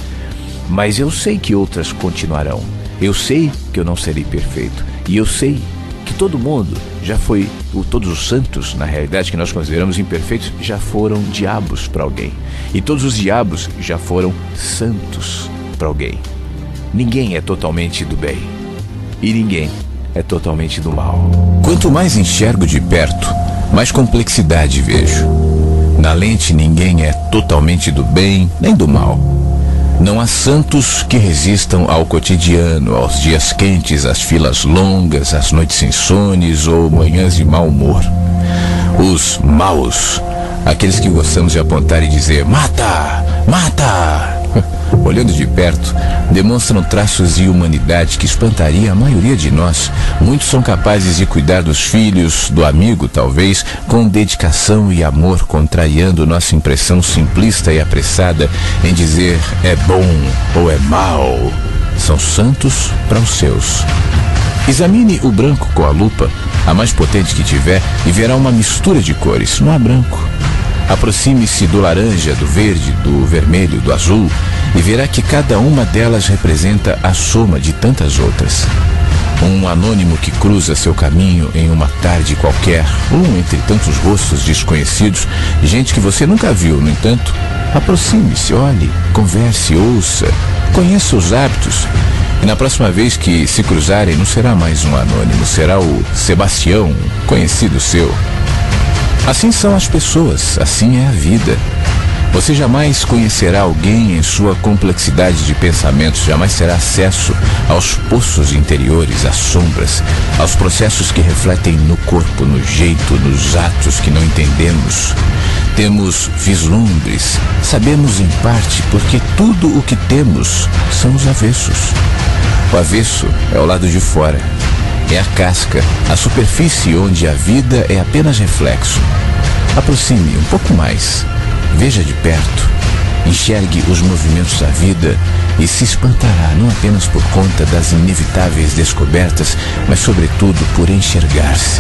Mas eu sei que outras continuarão. Eu sei que eu não serei perfeito. E eu sei que todo mundo já foi, todos os santos, na realidade, que nós consideramos imperfeitos, já foram diabos para alguém. E todos os diabos já foram santos para alguém. Ninguém é totalmente do bem. E ninguém é totalmente do mal. Quanto mais enxergo de perto, mais complexidade vejo. Na lente ninguém é totalmente do bem nem do mal. Não há santos que resistam ao cotidiano, aos dias quentes, às filas longas, às noites insones ou manhãs de mau humor. Os maus, aqueles que gostamos de apontar e dizer mata, mata, olhando de perto, demonstram traços de humanidade que espantaria a maioria de nós. Muitos são capazes de cuidar dos filhos, do amigo talvez, com dedicação e amor, contrariando nossa impressão simplista e apressada em dizer é bom ou é mal. São santos para os seus. Examine o branco com a lupa, a mais potente que tiver, e verá uma mistura de cores. Não há branco. Aproxime-se do laranja, do verde, do vermelho, do azul, e verá que cada uma delas representa a soma de tantas outras. Um anônimo que cruza seu caminho em uma tarde qualquer, ou entre tantos rostos desconhecidos, gente que você nunca viu. No entanto, aproxime-se, olhe, converse, ouça, conheça os hábitos. E na próxima vez que se cruzarem, não será mais um anônimo, será o Sebastião, conhecido seu. Assim são as pessoas, assim é a vida. Você jamais conhecerá alguém em sua complexidade de pensamentos, jamais terá acesso aos poços interiores, às sombras, aos processos que refletem no corpo, no jeito, nos atos que não entendemos. Temos vislumbres, sabemos em parte, porque tudo o que temos são os avessos. O avesso é o lado de fora. É a casca, a superfície onde a vida é apenas reflexo. Aproxime um pouco mais, veja de perto, enxergue os movimentos da vida e se espantará não apenas por conta das inevitáveis descobertas, mas sobretudo por enxergar-se.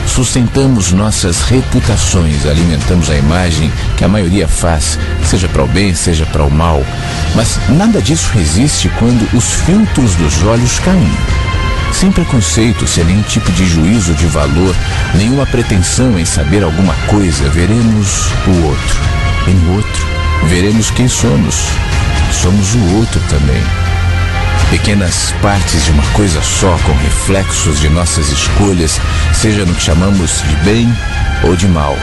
Sustentamos nossas reputações, alimentamos a imagem que a maioria faz, seja para o bem, seja para o mal, mas nada disso resiste quando os filtros dos olhos caem. Sem preconceito, sem nenhum tipo de juízo de valor, nenhuma pretensão em saber alguma coisa, veremos o outro. E no outro, veremos quem somos. Somos o outro também. Pequenas partes de uma coisa só, com reflexos de nossas escolhas, seja no que chamamos de bem ou de mal.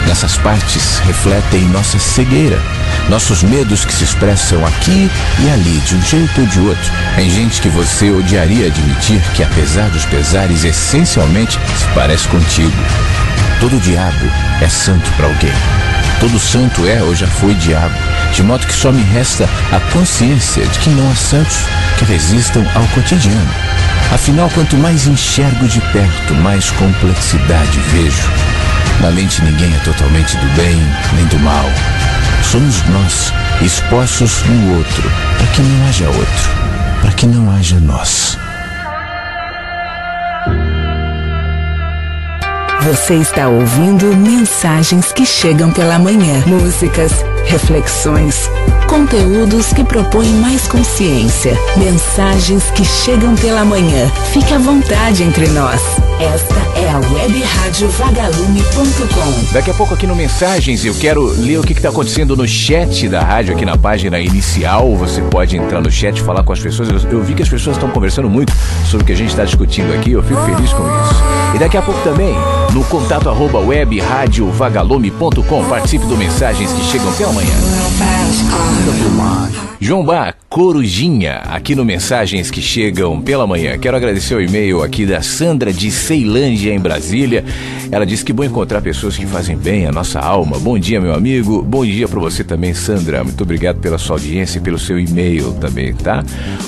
Nessas partes refletem nossa cegueira, nossos medos que se expressam aqui e ali, de um jeito ou de outro, em gente que você odiaria admitir que, apesar dos pesares, essencialmente se parece contigo. Todo diabo é santo para alguém. Todo santo é ou já foi diabo, de modo que só me resta a consciência de que não há santos que resistam ao cotidiano. Afinal, quanto mais enxergo de perto, mais complexidade vejo. Na lente ninguém é totalmente do bem nem do mal. Somos nós, expostos no outro, para que não haja outro, para que não haja nós. Você está ouvindo mensagens que chegam pela manhã. Músicas, reflexões, conteúdos que propõem mais consciência. Mensagens que chegam pela manhã. Fique à vontade entre nós. Esta é a webradiovagalume.com. Daqui a pouco aqui no Mensagens eu quero ler o que está acontecendo no chat da rádio, aqui na página inicial. Você pode entrar no chat e falar com as pessoas. Eu vi que as pessoas estão conversando muito sobre o que a gente está discutindo aqui. Eu fico feliz com isso. E daqui a pouco também, no contato @webradiovagalume.com, participe do Mensagens que chegam pela manhã. João Bar, Corujinha, aqui no Mensagens que chegam pela manhã. Quero agradecer o e-mail aqui da Sandra de Ceilândia, em Brasília. Ela disse que bom encontrar pessoas que fazem bem a nossa alma. Bom dia, meu amigo. Bom dia para você também, Sandra. Muito obrigado pela sua audiência e pelo seu e-mail também, tá?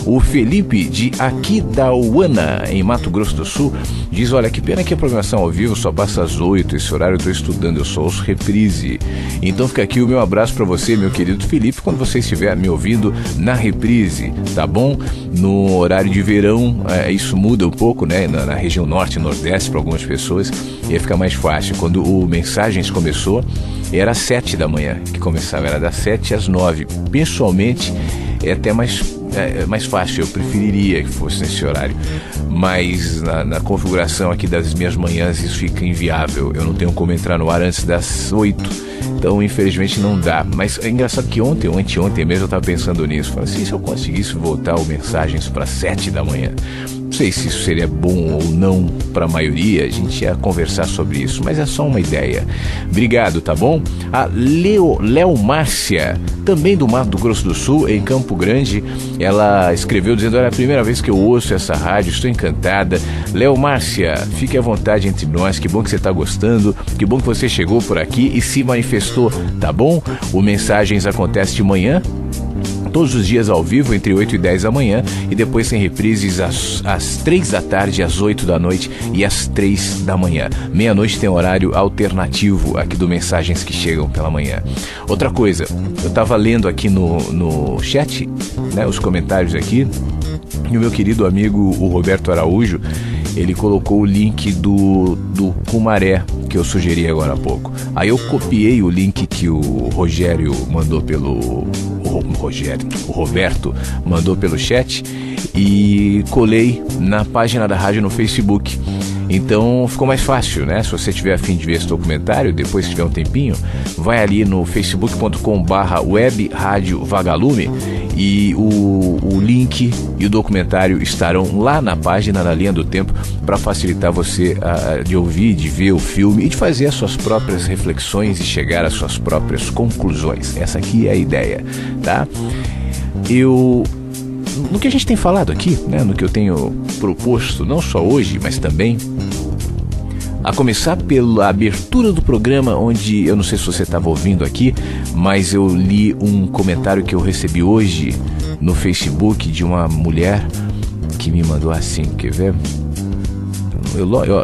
O Felipe de Aquidauana, em Mato Grosso do Sul, diz, olha, que pena que a programação ao vivo só passa às 8, esse horário eu estou estudando, eu só ouço reprise. Então fica aqui o meu abraço para você, meu querido Felipe, quando você estiver me ouvindo na reprise, tá bom? No horário de verão, isso muda um pouco, né? Na região norte e nordeste, para algumas pessoas, ia ficar mais fácil. Quando o Mensagens começou, era às 7 da manhã que começava, era das 7 às 9. Pessoalmente, é até mais fácil, eu preferiria que fosse nesse horário, mas na configuração aqui das minhas manhãs isso fica inviável. Eu não tenho como entrar no ar antes das 8, então infelizmente não dá. Mas é engraçado que ontem ou anteontem mesmo eu estava pensando nisso, falei assim, se eu conseguisse voltar o Mensagens para 7 da manhã, Não sei se isso seria bom ou não para a maioria, a gente ia conversar sobre isso, mas é só uma ideia. Obrigado, tá bom? A Léo Márcia, também do Mato Grosso do Sul, em Campo Grande, ela escreveu dizendo: olha, é a primeira vez que eu ouço essa rádio, estou encantada. Léo Márcia, fique à vontade entre nós, que bom que você está gostando, que bom que você chegou por aqui e se manifestou, tá bom? O Mensagens acontece de manhã, todos os dias ao vivo, entre 8 e 10 da manhã, e depois tem reprises às 3 da tarde, às 8 da noite e às 3 da manhã. Meia-noite tem horário alternativo aqui do Mensagens que Chegam pela Manhã. Outra coisa, eu estava lendo aqui no chat, né, os comentários aqui, e o meu querido amigo, o Roberto Araújo, ele colocou o link do Cumaré, que eu sugeri agora há pouco. Aí eu copiei o link que o Rogério mandou o Roberto mandou pelo chat e colei na página da rádio no Facebook. Então ficou mais fácil, né? Se você tiver a fim de ver esse documentário, depois que tiver um tempinho, vai ali no facebook.com/web Rádio Vagalume e o link e o documentário estarão lá na página, na linha do tempo, para facilitar você de ouvir, de ver o filme e de fazer as suas próprias reflexões e chegar às suas próprias conclusões. Essa aqui é a ideia, tá? No que a gente tem falado aqui, né, no que eu tenho proposto, não só hoje, mas também, a começar pela abertura do programa, onde, eu não sei se você estava ouvindo aqui, mas eu li um comentário que eu recebi hoje no Facebook de uma mulher que me mandou assim, quer ver?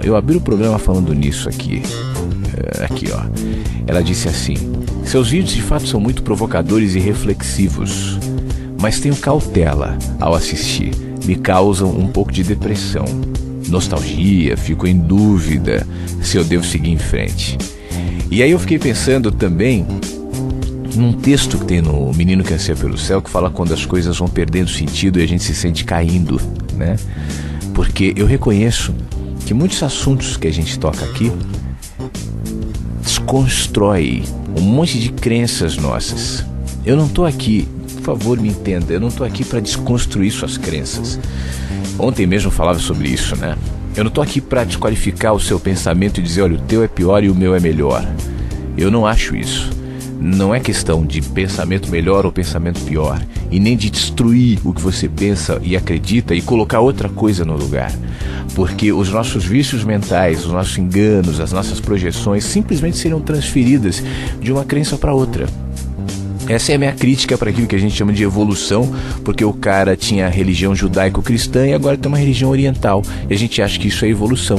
Eu abri o programa falando nisso aqui. Aqui, ó. Ela disse assim: seus vídeos de fato são muito provocadores e reflexivos, mas tenho cautela ao assistir. Me causam um pouco de depressão, nostalgia, fico em dúvida se eu devo seguir em frente. E aí eu fiquei pensando também num texto que tem no Menino que Anseia pelo Céu, que fala quando as coisas vão perdendo sentido e a gente se sente caindo, né? Porque eu reconheço que muitos assuntos que a gente toca aqui desconstrói um monte de crenças nossas. Eu não estou aqui, por favor me entenda, eu não estou aqui para desconstruir suas crenças. Ontem mesmo eu falava sobre isso, né? Eu não estou aqui para desqualificar o seu pensamento e dizer, olha, o teu é pior e o meu é melhor. Eu não acho isso. Não é questão de pensamento melhor ou pensamento pior, e nem de destruir o que você pensa e acredita e colocar outra coisa no lugar. Porque os nossos vícios mentais, os nossos enganos, as nossas projeções simplesmente serão transferidas de uma crença para outra. Essa é a minha crítica para aquilo que a gente chama de evolução, porque o cara tinha a religião judaico-cristã e agora tem uma religião oriental, e a gente acha que isso é evolução.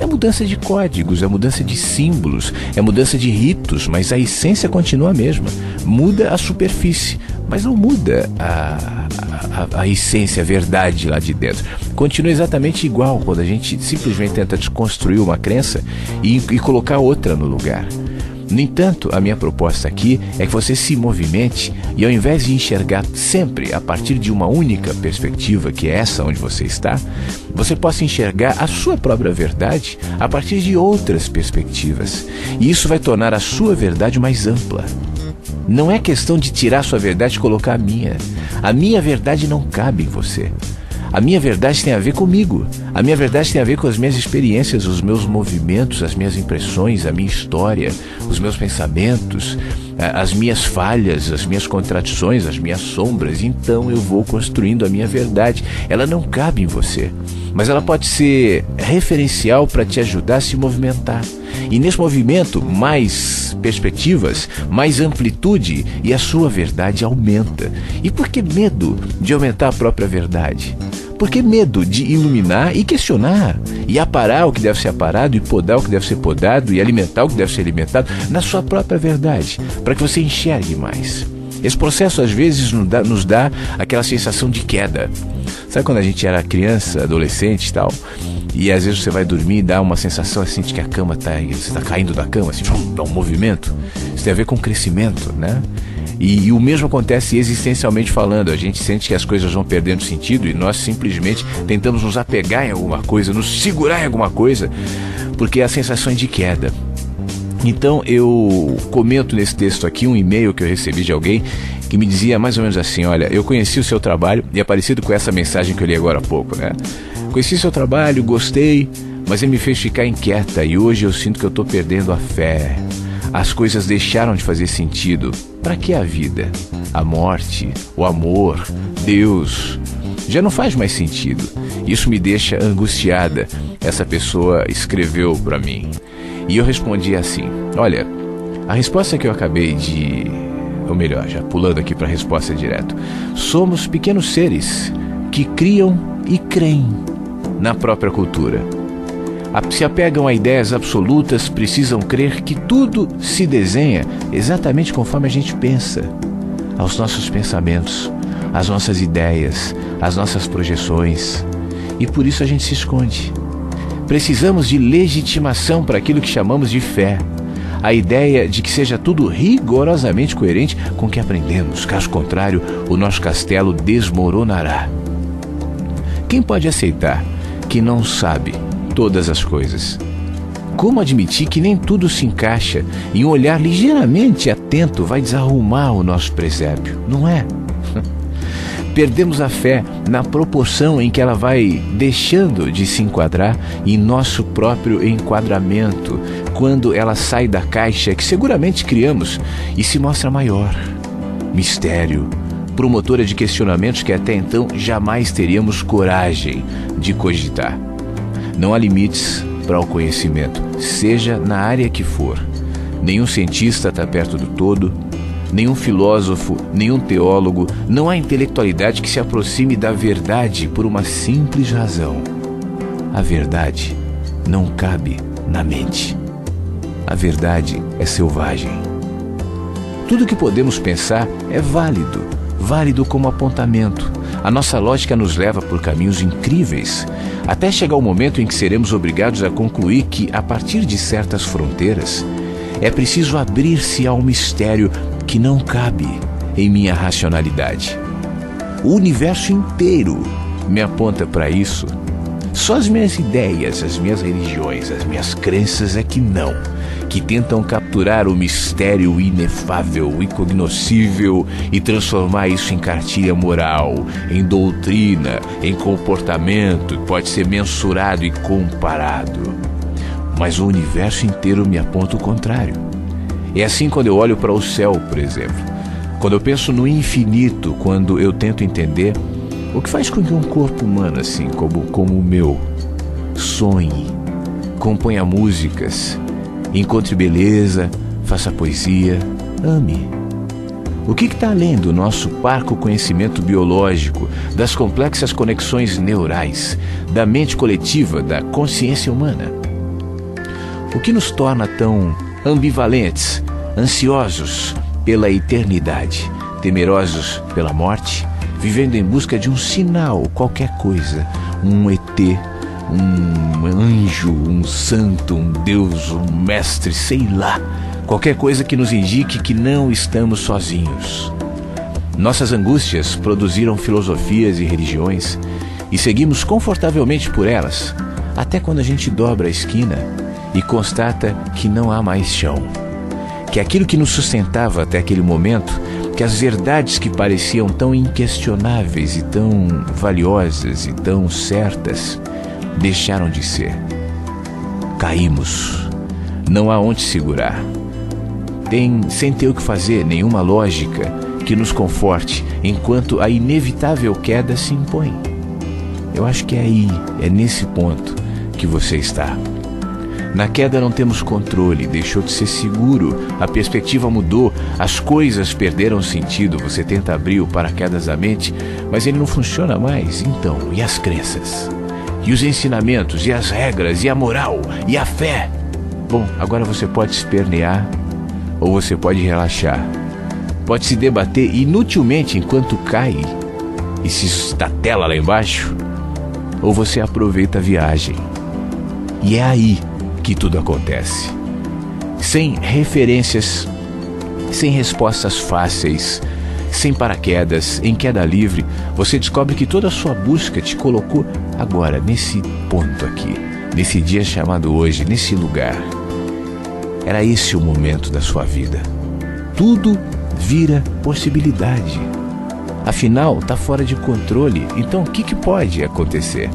É mudança de códigos, é mudança de símbolos, é mudança de ritos, mas a essência continua a mesma. Muda a superfície, mas não muda a essência, a verdade lá de dentro. Continua exatamente igual quando a gente simplesmente tenta desconstruir uma crença e colocar outra no lugar. No entanto, a minha proposta aqui é que você se movimente e, ao invés de enxergar sempre a partir de uma única perspectiva, que é essa onde você está, você possa enxergar a sua própria verdade a partir de outras perspectivas. E isso vai tornar a sua verdade mais ampla. Não é questão de tirar a sua verdade e colocar a minha. A minha verdade não cabe em você. A minha verdade tem a ver comigo. A minha verdade tem a ver com as minhas experiências, os meus movimentos, as minhas impressões, a minha história, os meus pensamentos, as minhas falhas, as minhas contradições, as minhas sombras. Então eu vou construindo a minha verdade. Ela não cabe em você, mas ela pode ser referencial para te ajudar a se movimentar. E nesse movimento, mais perspectivas, mais amplitude, e a sua verdade aumenta. E por que medo de aumentar a própria verdade? Por que medo de iluminar e questionar? E aparar o que deve ser aparado, e podar o que deve ser podado, e alimentar o que deve ser alimentado na sua própria verdade, para que você enxergue mais. Esse processo às vezes nos dá aquela sensação de queda. Sabe quando a gente era criança, adolescente e tal? E às vezes você vai dormir e dá uma sensação assim de que a cama você está caindo da cama, assim, dá um movimento. Isso tem a ver com crescimento, né? E o mesmo acontece existencialmente falando. A gente sente que as coisas vão perdendo sentido e nós simplesmente tentamos nos apegar em alguma coisa, nos segurar em alguma coisa, porque há sensações de queda. Então eu comento nesse texto aqui um e-mail que eu recebi de alguém que me dizia mais ou menos assim: olha, eu conheci o seu trabalho, e é parecido com essa mensagem que eu li agora há pouco, né? Conheci seu trabalho, gostei, mas ele me fez ficar inquieta e hoje eu sinto que eu tô perdendo a fé. As coisas deixaram de fazer sentido. Para que a vida? A morte, o amor, Deus? Já não faz mais sentido. Isso me deixa angustiada. Essa pessoa escreveu para mim. E eu respondi assim: olha, a resposta que eu acabei de... ou melhor, já pulando aqui para a resposta direto. Somos pequenos seres que criam e creem na própria cultura. Se apegam a ideias absolutas, precisam crer que tudo se desenha exatamente conforme a gente pensa. Aos nossos pensamentos, às nossas ideias, às nossas projeções. E por isso a gente se esconde. Precisamos de legitimação para aquilo que chamamos de fé. A ideia de que seja tudo rigorosamente coerente com o que aprendemos. Caso contrário, o nosso castelo desmoronará. Quem pode aceitar que não sabe todas as coisas? Como admitir que nem tudo se encaixa e um olhar ligeiramente atento vai desarrumar o nosso presépio, não é? Perdemos a fé na proporção em que ela vai deixando de se enquadrar em nosso próprio enquadramento, quando ela sai da caixa que seguramente criamos e se mostra maior. Mistério, promotora de questionamentos que até então jamais teríamos coragem de cogitar. Não há limites para o conhecimento, seja na área que for. Nenhum cientista está perto do todo, nenhum filósofo, nenhum teólogo. Não há intelectualidade que se aproxime da verdade por uma simples razão. A verdade não cabe na mente. A verdade é selvagem. Tudo que podemos pensar é válido como apontamento. A nossa lógica nos leva por caminhos incríveis, até chegar o momento em que seremos obrigados a concluir que, a partir de certas fronteiras, é preciso abrir-se ao mistério que não cabe em minha racionalidade. O universo inteiro me aponta para isso. Só as minhas ideias, as minhas religiões, as minhas crenças é que não, que tentam capturar o mistério inefável, incognoscível e transformar isso em cartilha moral, em doutrina, em comportamento que pode ser mensurado e comparado. Mas o universo inteiro me aponta o contrário. É assim quando eu olho para o céu, por exemplo. Quando eu penso no infinito, quando eu tento entender o que faz com que um corpo humano, assim como o meu, sonhe, componha músicas, encontre beleza, faça poesia, ame. O que está além do nosso parco conhecimento biológico, das complexas conexões neurais, da mente coletiva, da consciência humana? O que nos torna tão ambivalentes, ansiosos pela eternidade, temerosos pela morte, vivendo em busca de um sinal, qualquer coisa, um ET, um anjo, um santo, um Deus, um mestre, sei lá, qualquer coisa que nos indique que não estamos sozinhos. Nossas angústias produziram filosofias e religiões e seguimos confortavelmente por elas, até quando a gente dobra a esquina e constata que não há mais chão, que aquilo que nos sustentava até aquele momento, que as verdades que pareciam tão inquestionáveis e tão valiosas e tão certas, deixaram de ser. Caímos. Não há onde segurar. Sem ter o que fazer, nenhuma lógica que nos conforte, enquanto a inevitável queda se impõe. Eu acho que é nesse ponto que você está. Na queda não temos controle, deixou de ser seguro, a perspectiva mudou, as coisas perderam sentido, você tenta abrir o paraquedas da mente, mas ele não funciona mais. Então, e as crenças? E os ensinamentos, e as regras, e a moral, e a fé? Bom, agora você pode espernear, ou você pode relaxar. Pode se debater inutilmente enquanto cai e se estatela lá embaixo, ou você aproveita a viagem. E é aí que tudo acontece. Sem referências, sem respostas fáceis, sem paraquedas, em queda livre, você descobre que toda a sua busca te colocou agora, nesse ponto aqui, nesse dia chamado hoje, nesse lugar. Era esse o momento da sua vida. Tudo vira possibilidade. Afinal, está fora de controle. Então, o que pode acontecer?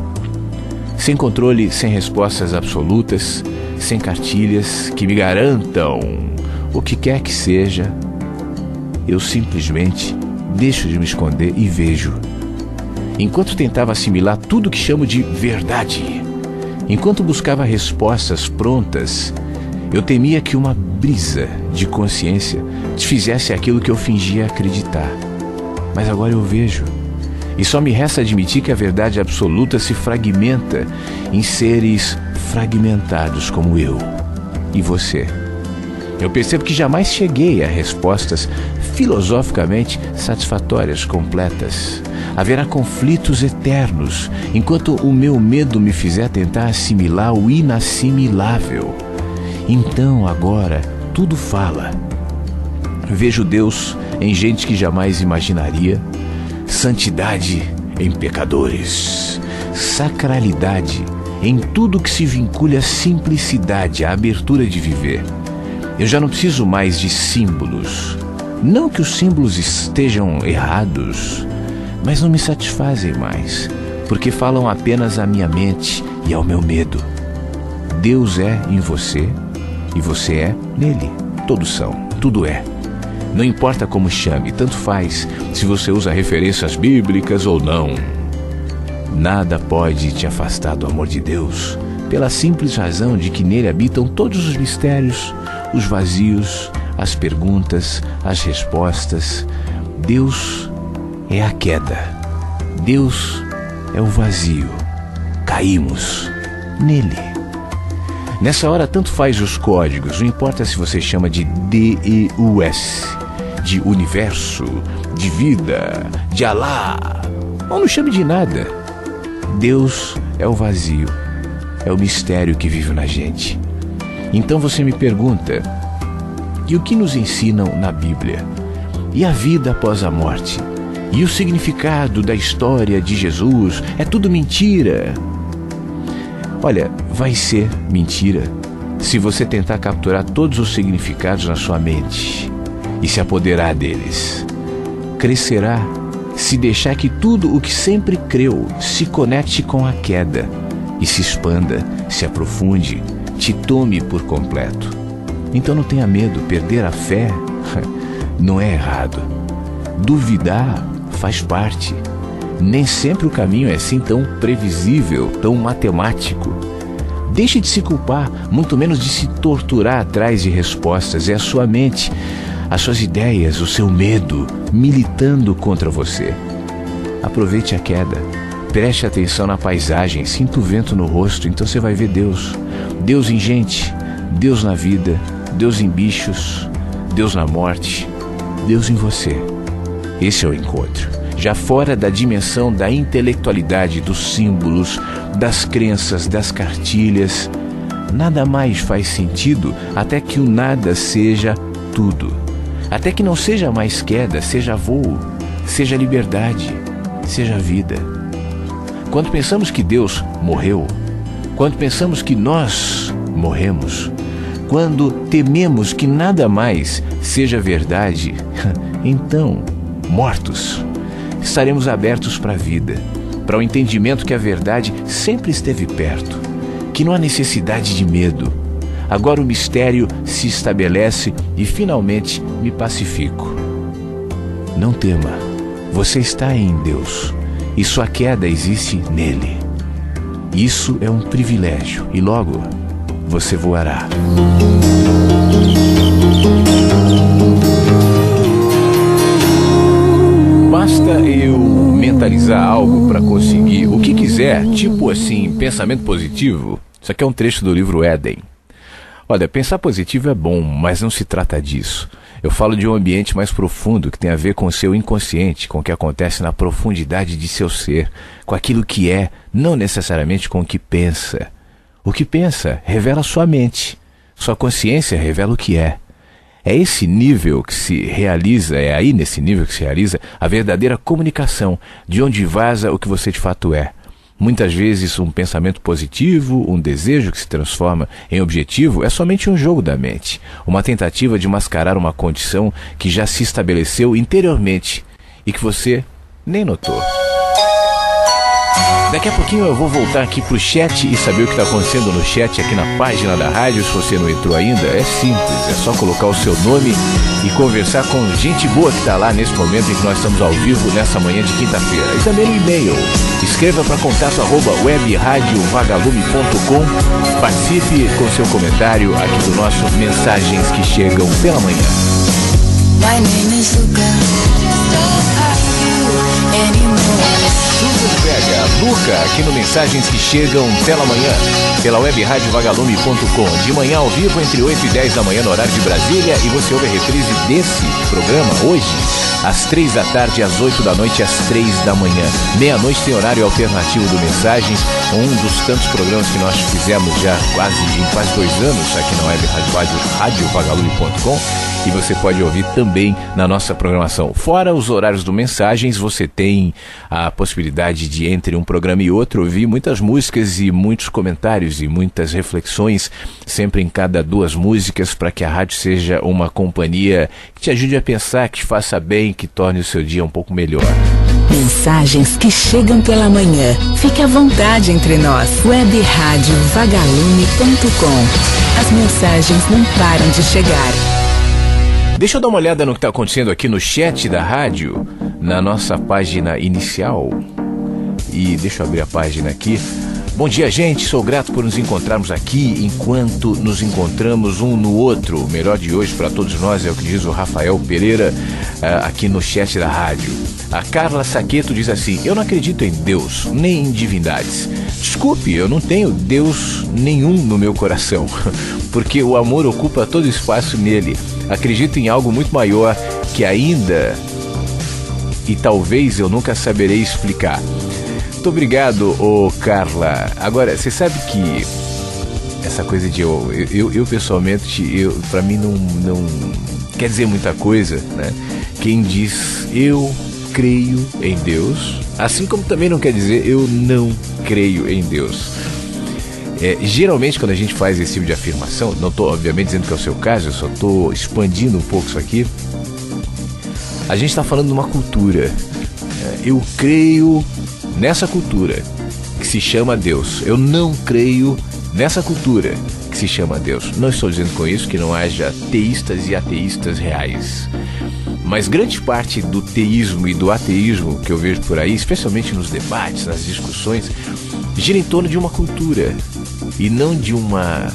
Sem controle, sem respostas absolutas, sem cartilhas que me garantam o que quer que seja, eu simplesmente deixo de me esconder e vejo. Enquanto tentava assimilar tudo que chamo de verdade, enquanto buscava respostas prontas, eu temia que uma brisa de consciência desfizesse aquilo que eu fingia acreditar. Mas agora eu vejo. E só me resta admitir que a verdade absoluta se fragmenta em seres fragmentados como eu e você. Eu percebo que jamais cheguei a respostas filosoficamente satisfatórias, completas. Haverá conflitos eternos, enquanto o meu medo me fizer tentar assimilar o inassimilável. Então, agora, tudo fala. Vejo Deus em gente que jamais imaginaria, santidade em pecadores, sacralidade em tudo que se vincule à simplicidade, à abertura de viver. Eu já não preciso mais de símbolos. Não que os símbolos estejam errados, mas não me satisfazem mais, porque falam apenas à minha mente e ao meu medo. Deus é em você e você é nele. Todos são, tudo é. Não importa como chame, tanto faz se você usa referências bíblicas ou não. Nada pode te afastar do amor de Deus, pela simples razão de que nele habitam todos os mistérios, os vazios, as perguntas, as respostas. Deus é a queda. Deus é o vazio. Caímos nele. Nessa hora, tanto faz os códigos, não importa se você chama de DEUS, de universo, de vida, de Alá, ou não chame de nada. Deus é o vazio, é o mistério que vive na gente. Então você me pergunta, e o que nos ensinam na Bíblia? E a vida após a morte? E o significado da história de Jesus? É tudo mentira? Olha, vai ser mentira se você tentar capturar todos os significados na sua mente e se apoderar deles. Crescerá se deixar que tudo o que sempre creu se conecte com a queda e se expanda, se aprofunde, te tome por completo. Então não tenha medo, perder a fé não é errado. Duvidar faz parte. Nem sempre o caminho é assim tão previsível, tão matemático. Deixe de se culpar, muito menos de se torturar atrás de respostas. É a sua mente, as suas ideias, o seu medo militando contra você. Aproveite a queda, preste atenção na paisagem, sinta o vento no rosto, então você vai ver Deus. Deus em gente, Deus na vida, Deus em bichos, Deus na morte, Deus em você. Esse é o encontro. Já fora da dimensão da intelectualidade, dos símbolos, das crenças, das cartilhas, nada mais faz sentido até que o nada seja tudo. Até que não seja mais queda, seja voo, seja liberdade, seja vida. Quando pensamos que Deus morreu, quando pensamos que nós morremos, quando tememos que nada mais seja verdade, então, mortos, estaremos abertos para a vida, para o entendimento que a verdade sempre esteve perto, que não há necessidade de medo. Agora o mistério se estabelece e finalmente me pacifico. Não tema, você está em Deus e sua queda existe nele. Isso é um privilégio e logo você voará. Basta eu mentalizar algo para conseguir o que quiser, tipo assim, pensamento positivo. Isso aqui é um trecho do livro Éden. Olha, pensar positivo é bom, mas não se trata disso. Eu falo de um ambiente mais profundo que tem a ver com o seu inconsciente, com o que acontece na profundidade de seu ser, com aquilo que é, não necessariamente com o que pensa. O que pensa revela sua mente, sua consciência revela o que é. É esse nível que se realiza, é aí nesse nível que se realiza a verdadeira comunicação, de onde vaza o que você de fato é. Muitas vezes um pensamento positivo, um desejo que se transforma em objetivo é somente um jogo da mente, uma tentativa de mascarar uma condição que já se estabeleceu interiormente e que você nem notou. Daqui a pouquinho eu vou voltar aqui pro chat e saber o que está acontecendo no chat aqui na página da rádio. Se você não entrou ainda, é simples, é só colocar o seu nome e conversar com gente boa que está lá nesse momento em que nós estamos ao vivo nessa manhã de quinta-feira. E também no e-mail, escreva para contato@webradiovagalume.com. Participe com seu comentário aqui do nosso Mensagens que Chegam pela Manhã. My name is Luca. Don't argue anymore. Luca, aqui no Mensagens que Chegam pela Manhã, pela webradiovagalume.com. De manhã ao vivo, entre 8 e 10 da manhã no horário de Brasília. E você ouve a reprise desse programa hoje, às 3 da tarde, às 8 da noite, às 3 da manhã. Meia-noite tem horário alternativo do Mensagens, um dos tantos programas que nós fizemos já em quase 2 anos aqui na webradiovagalume.com. E você pode ouvir também na nossa programação. Fora os horários do Mensagens, você tem a possibilidade de, entre um programa e outro, ouvir muitas músicas e muitos comentários e muitas reflexões, sempre em cada 2 músicas, para que a rádio seja uma companhia que te ajude a pensar, que te faça bem, que torne o seu dia um pouco melhor. Mensagens que chegam pela manhã. Fique à vontade entre nós. webradiovagalume.com. As mensagens não param de chegar. Deixa eu dar uma olhada no que está acontecendo aqui no chat da rádio, na nossa página inicial. E deixa eu abrir a página aqui. Bom dia, gente. Sou grato por nos encontrarmos aqui enquanto nos encontramos um no outro. O melhor de hoje para todos nós é o que diz o Rafael Pereira aqui no chat da rádio. A Carla Saqueto diz assim: eu não acredito em Deus, nem em divindades. Desculpe, eu não tenho Deus nenhum no meu coração, porque o amor ocupa todo o espaço nele. Acredito em algo muito maior que ainda e talvez eu nunca saberei explicar. Muito obrigado, Carla. Agora, você sabe que essa coisa de eu pessoalmente, pra mim não quer dizer muita coisa, né? Quem diz eu creio em Deus, assim como também não quer dizer eu não creio em Deus. Geralmente quando a gente faz esse tipo de afirmação, não estou obviamente dizendo que é o seu caso, eu só estou expandindo um pouco isso aqui, a gente está falando de uma cultura. Eu creio nessa cultura que se chama Deus, eu não creio nessa cultura que se chama Deus. Não estou dizendo com isso que não haja teístas e ateístas reais, mas grande parte do teísmo e do ateísmo que eu vejo por aí, especialmente nos debates, nas discussões, gira em torno de uma cultura e não de uma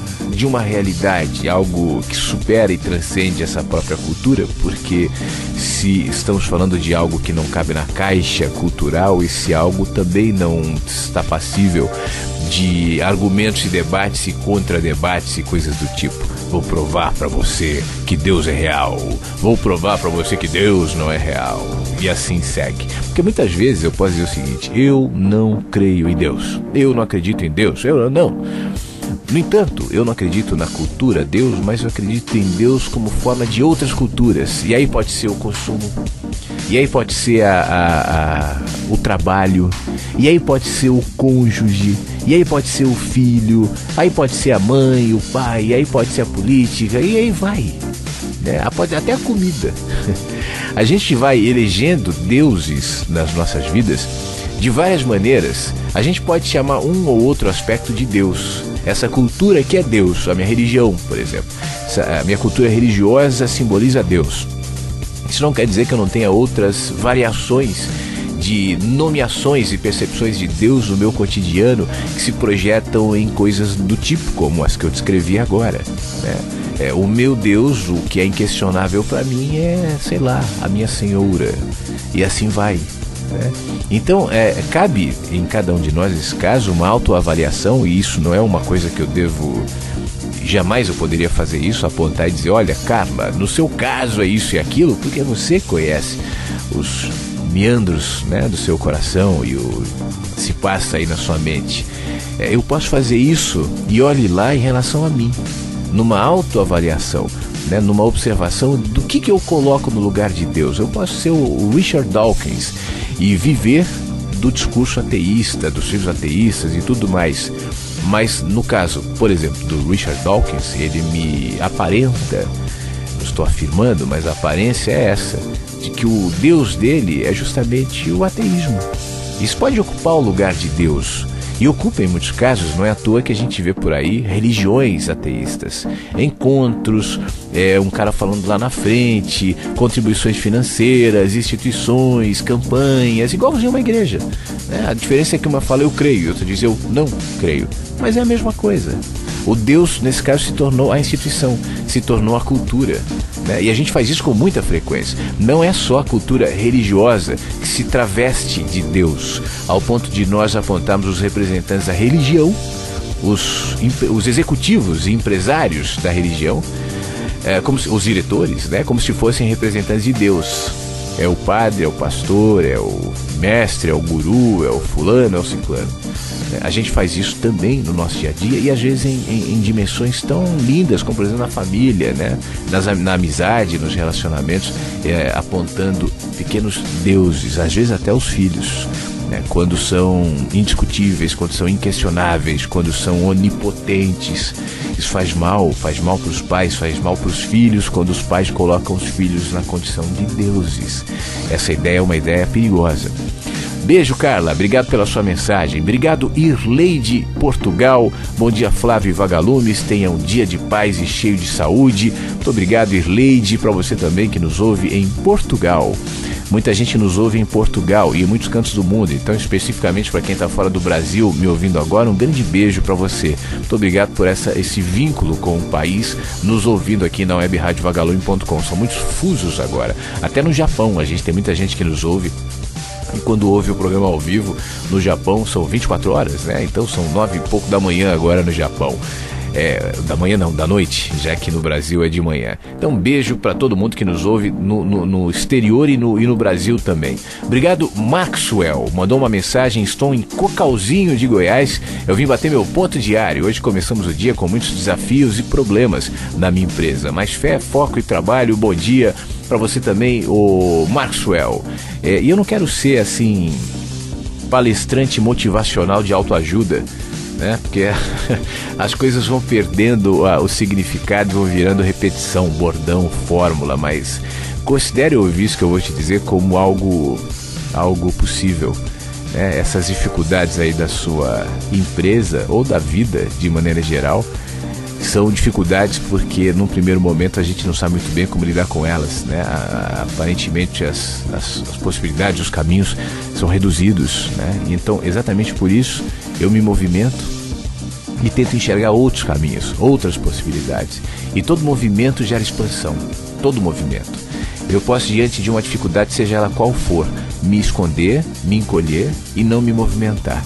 realidade, algo que supera e transcende essa própria cultura, porque se estamos falando de algo que não cabe na caixa cultural, esse algo também não está passível de argumentos e debates e contra-debates e coisas do tipo. Vou provar para você que Deus é real, vou provar para você que Deus não é real, e assim segue. Porque muitas vezes eu posso dizer o seguinte: eu não creio em Deus, eu não acredito em Deus, eu não. No entanto, eu não acredito na cultura Deus, mas eu acredito em Deus como forma de outras culturas. E aí pode ser o consumo, e aí pode ser o trabalho, e aí pode ser o cônjuge, e aí pode ser o filho, aí pode ser a mãe, o pai, e aí pode ser a política, e aí vai, né? Pode até a comida. A gente vai elegendo deuses nas nossas vidas de várias maneiras. A gente pode chamar um ou outro aspecto de Deus. Essa cultura que é Deus, a minha religião, por exemplo, a minha cultura religiosa simboliza Deus. Isso não quer dizer que eu não tenha outras variações de nomeações e percepções de Deus no meu cotidiano que se projetam em coisas do tipo como as que eu descrevi agora, né? O meu Deus, o que é inquestionável para mim é, sei lá, a minha senhora, e assim vai. Então, cabe em cada um de nós, nesse caso, uma autoavaliação, e isso não é uma coisa que eu devo... Jamais eu poderia fazer isso, apontar e dizer: olha, Carla, no seu caso é isso e aquilo, porque você conhece os meandros, né, do seu coração e o que se passa aí na sua mente. Eu posso fazer isso e olhe lá em relação a mim, numa autoavaliação, né, numa observação do que eu coloco no lugar de Deus. Eu posso ser o Richard Dawkins e viver do discurso ateísta, dos livros ateístas e tudo mais. Mas no caso, por exemplo, do Richard Dawkins, ele me aparenta, não estou afirmando, mas a aparência é essa, de que o Deus dele é justamente o ateísmo. Isso pode ocupar o lugar de Deus. E ocupa em muitos casos, não é à toa que a gente vê por aí religiões ateístas, encontros, um cara falando lá na frente, contribuições financeiras, instituições, campanhas, igualzinho uma igreja. A diferença é que uma fala eu creio, outra diz eu não creio, mas é a mesma coisa. O Deus, nesse caso, se tornou a instituição, se tornou a cultura. E a gente faz isso com muita frequência. Não é só a cultura religiosa que se traveste de Deus, ao ponto de nós apontarmos os representantes da religião, os executivos e empresários da religião, como os diretores, como se fossem representantes de Deus. É o padre, é o pastor, é o mestre, é o guru, é o fulano, é o ciclano. A gente faz isso também no nosso dia a dia e às vezes em dimensões tão lindas como, por exemplo, na família, na amizade, nos relacionamentos, apontando pequenos deuses, às vezes até os filhos, quando são indiscutíveis, quando são inquestionáveis, quando são onipotentes. Isso faz mal para os pais, faz mal para os filhos, quando os pais colocam os filhos na condição de deuses. Essa ideia é uma ideia perigosa. Beijo, Carla. Obrigado pela sua mensagem. Obrigado, Irleide, Portugal. Bom dia, Flávio e Vagalumes. Tenha um dia de paz e cheio de saúde. Muito obrigado, Irleide, para você também que nos ouve em Portugal. Muita gente nos ouve em Portugal e em muitos cantos do mundo. Então, especificamente para quem está fora do Brasil me ouvindo agora, um grande beijo para você. Muito obrigado por esse vínculo com o país, nos ouvindo aqui na webradiovagalume.com. São muitos fusos agora. Até no Japão, a gente tem muita gente que nos ouve. E quando ouve o programa ao vivo no Japão são 24 horas, Então são 9 e pouco da manhã agora no Japão. Da manhã não, da noite, já que no Brasil é de manhã. Então beijo para todo mundo que nos ouve no exterior e no Brasil também. Obrigado, Maxwell. Mandou uma mensagem: estou em Cocalzinho de Goiás. Eu vim bater meu ponto diário. Hoje começamos o dia com muitos desafios e problemas na minha empresa. Mas fé, foco e trabalho. Bom dia para você também, o Maxwell. E eu não quero ser assim palestrante motivacional de autoajuda, porque as coisas vão perdendo o significado, vão virando repetição, bordão, fórmula, mas considere ouvir isso que eu vou te dizer como algo possível. Essas dificuldades aí da sua empresa ou da vida de maneira geral são dificuldades porque num primeiro momento a gente não sabe muito bem como lidar com elas, Aparentemente as possibilidades, os caminhos são reduzidos, Então exatamente por isso eu me movimento e tento enxergar outros caminhos, outras possibilidades. E todo movimento gera expansão, todo movimento. Eu posso, diante de uma dificuldade, seja ela qual for, me esconder, me encolher e não me movimentar.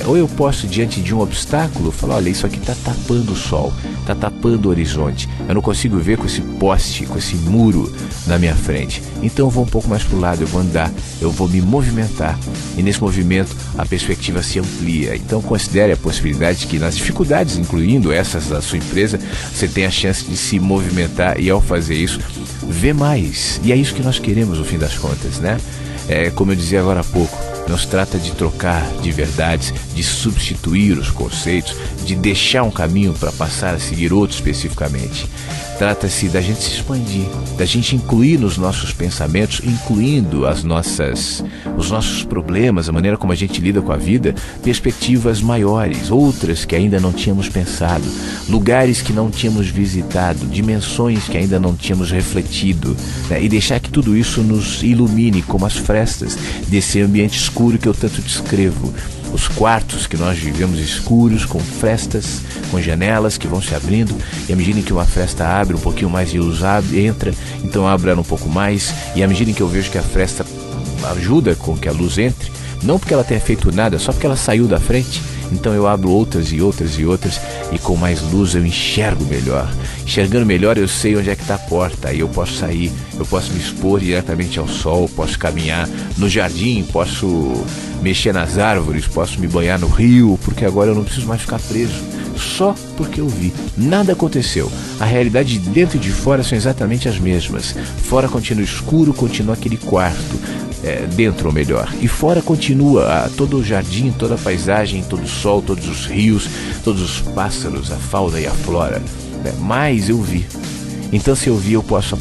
Ou eu posso, diante de um obstáculo, falar: olha, isso aqui está tapando o sol, está tapando o horizonte, eu não consigo ver com esse poste, com esse muro na minha frente, então eu vou um pouco mais para o lado, eu vou andar, eu vou me movimentar, e nesse movimento a perspectiva se amplia. Então considere a possibilidade de que nas dificuldades, incluindo essas da sua empresa, você tem a chance de se movimentar e, ao fazer isso, ver mais. E é isso que nós queremos no fim das contas, Como eu dizia agora há pouco, não se trata de trocar de verdades, de substituir os conceitos, de deixar um caminho para passar a seguir outro especificamente. Trata-se da gente se expandir, da gente incluir nos nossos pensamentos, incluindo os nossos problemas, a maneira como a gente lida com a vida, perspectivas maiores, outras que ainda não tínhamos pensado, lugares que não tínhamos visitado, dimensões que ainda não tínhamos refletido, e deixar que tudo isso nos ilumine como as frestas desse ambiente escuro que eu tanto descrevo. Os quartos que nós vivemos escuros, com frestas, com janelas que vão se abrindo, e à medida que uma fresta abre, um pouquinho mais de luz entra, então eu abro ela um pouco mais, e à medida que eu vejo que a fresta ajuda com que a luz entre, não porque ela tenha feito nada, só porque ela saiu da frente, então eu abro outras e outras e outras, e com mais luz eu enxergo melhor. Enxergando melhor eu sei onde é que está a porta, aí eu posso sair, eu posso me expor diretamente ao sol, posso caminhar no jardim, posso mexer nas árvores, posso me banhar no rio, porque agora eu não preciso mais ficar preso, só porque eu vi. Nada aconteceu, a realidade de dentro e de fora são exatamente as mesmas. Fora continua escuro, continua aquele quarto, dentro ou melhor, e fora continua todo o jardim, toda a paisagem, todo o sol, todos os rios, todos os pássaros, a fauna e a flora, mas eu vi. Então se eu vi, eu posso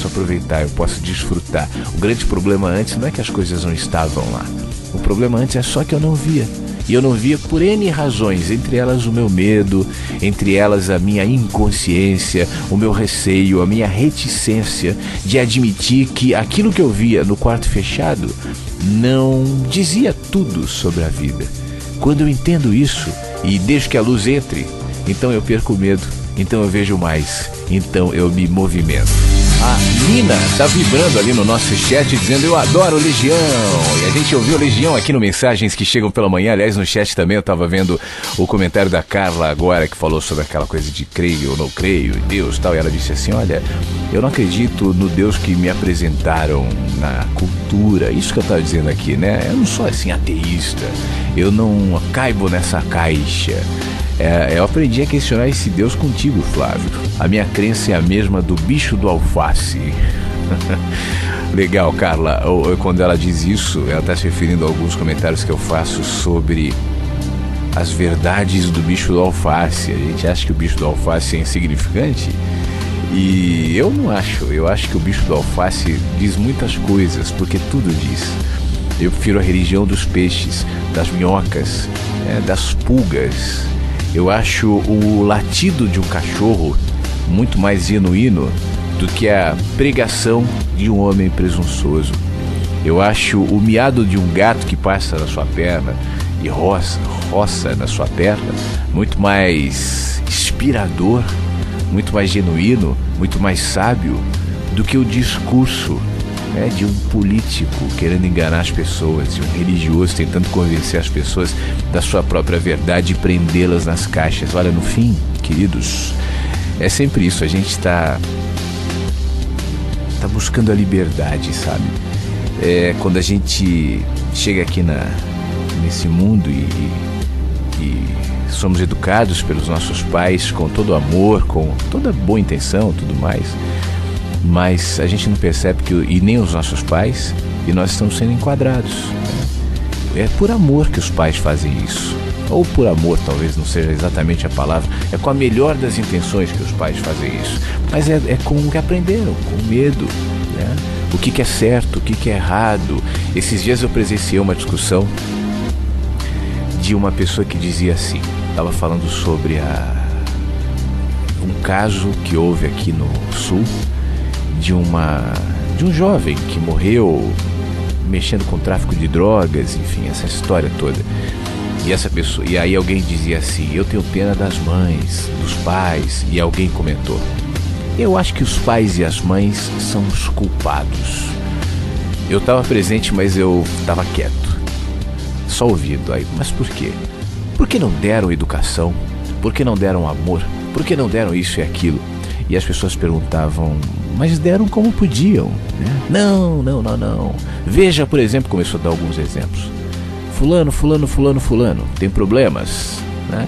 aproveitar, eu posso desfrutar. O grande problema antes não é que as coisas não estavam lá, O problema antes é só que eu não via. E eu não via por N razões, entre elas o meu medo, entre elas a minha inconsciência, o meu receio, a minha reticência de admitir que aquilo que eu via no quarto fechado não dizia tudo sobre a vida. Quando eu entendo isso e deixo que a luz entre, então eu perco o medo, então eu vejo mais, então eu me movimento. A Nina tá vibrando ali no nosso chat dizendo: eu adoro Legião. E a gente ouviu Legião aqui no Mensagens que Chegam pela Manhã. Aliás, no chat também eu tava vendo o comentário da Carla agora, que falou sobre aquela coisa de creio ou não creio em Deus e tal. E ela disse assim: olha, eu não acredito no Deus que me apresentaram na cultura. Isso que eu tava dizendo aqui, né? Eu não sou assim ateísta, eu não caibo nessa caixa. Eu aprendi a questionar esse Deus contigo, Flávio. A minha crença é a mesma do bicho do alface. Legal, Carla. Quando ela diz isso, ela está se referindo a alguns comentários que eu faço sobre as verdades do bicho do alface. A gente acha que o bicho do alface é insignificante e eu não acho. Eu acho que o bicho do alface diz muitas coisas, porque tudo diz. Eu prefiro a religião dos peixes, das minhocas, das pulgas. Eu acho o latido de um cachorro muito mais genuíno do que a pregação de um homem presunçoso. Eu acho o miado de um gato que passa na sua perna e roça na sua perna muito mais inspirador, muito mais genuíno, muito mais sábio do que o discurso de um político querendo enganar as pessoas, de um religioso tentando convencer as pessoas da sua própria verdade e prendê-las nas caixas. Olha, no fim, queridos, é sempre isso, a gente está buscando a liberdade, sabe? Quando a gente chega aqui nesse mundo e somos educados pelos nossos pais com todo amor, com toda boa intenção, tudo mais, mas a gente não percebe e nem os nossos pais, e nós estamos sendo enquadrados. É por amor que os pais fazem isso, ou por amor, talvez não seja exatamente a palavra, é com a melhor das intenções que os pais fazem isso, mas é com o que aprenderam, com medo, né? O que é certo, o que é errado. Esses dias eu presenciei uma discussão de uma pessoa que dizia assim, estava falando sobre um caso que houve aqui no Sul, de um jovem que morreu mexendo com tráfico de drogas, enfim, essa história toda. E aí alguém dizia assim: eu tenho pena das mães, dos pais. E alguém comentou: eu acho que os pais e as mães são os culpados. Eu estava presente, mas eu estava quieto, só ouvindo. Aí, mas por quê? Por que não deram educação? Por que não deram amor? Por que não deram isso e aquilo? E as pessoas perguntavam: mas deram como podiam, né? Não. Veja, por exemplo, começou a dar alguns exemplos. Fulano tem problemas, né?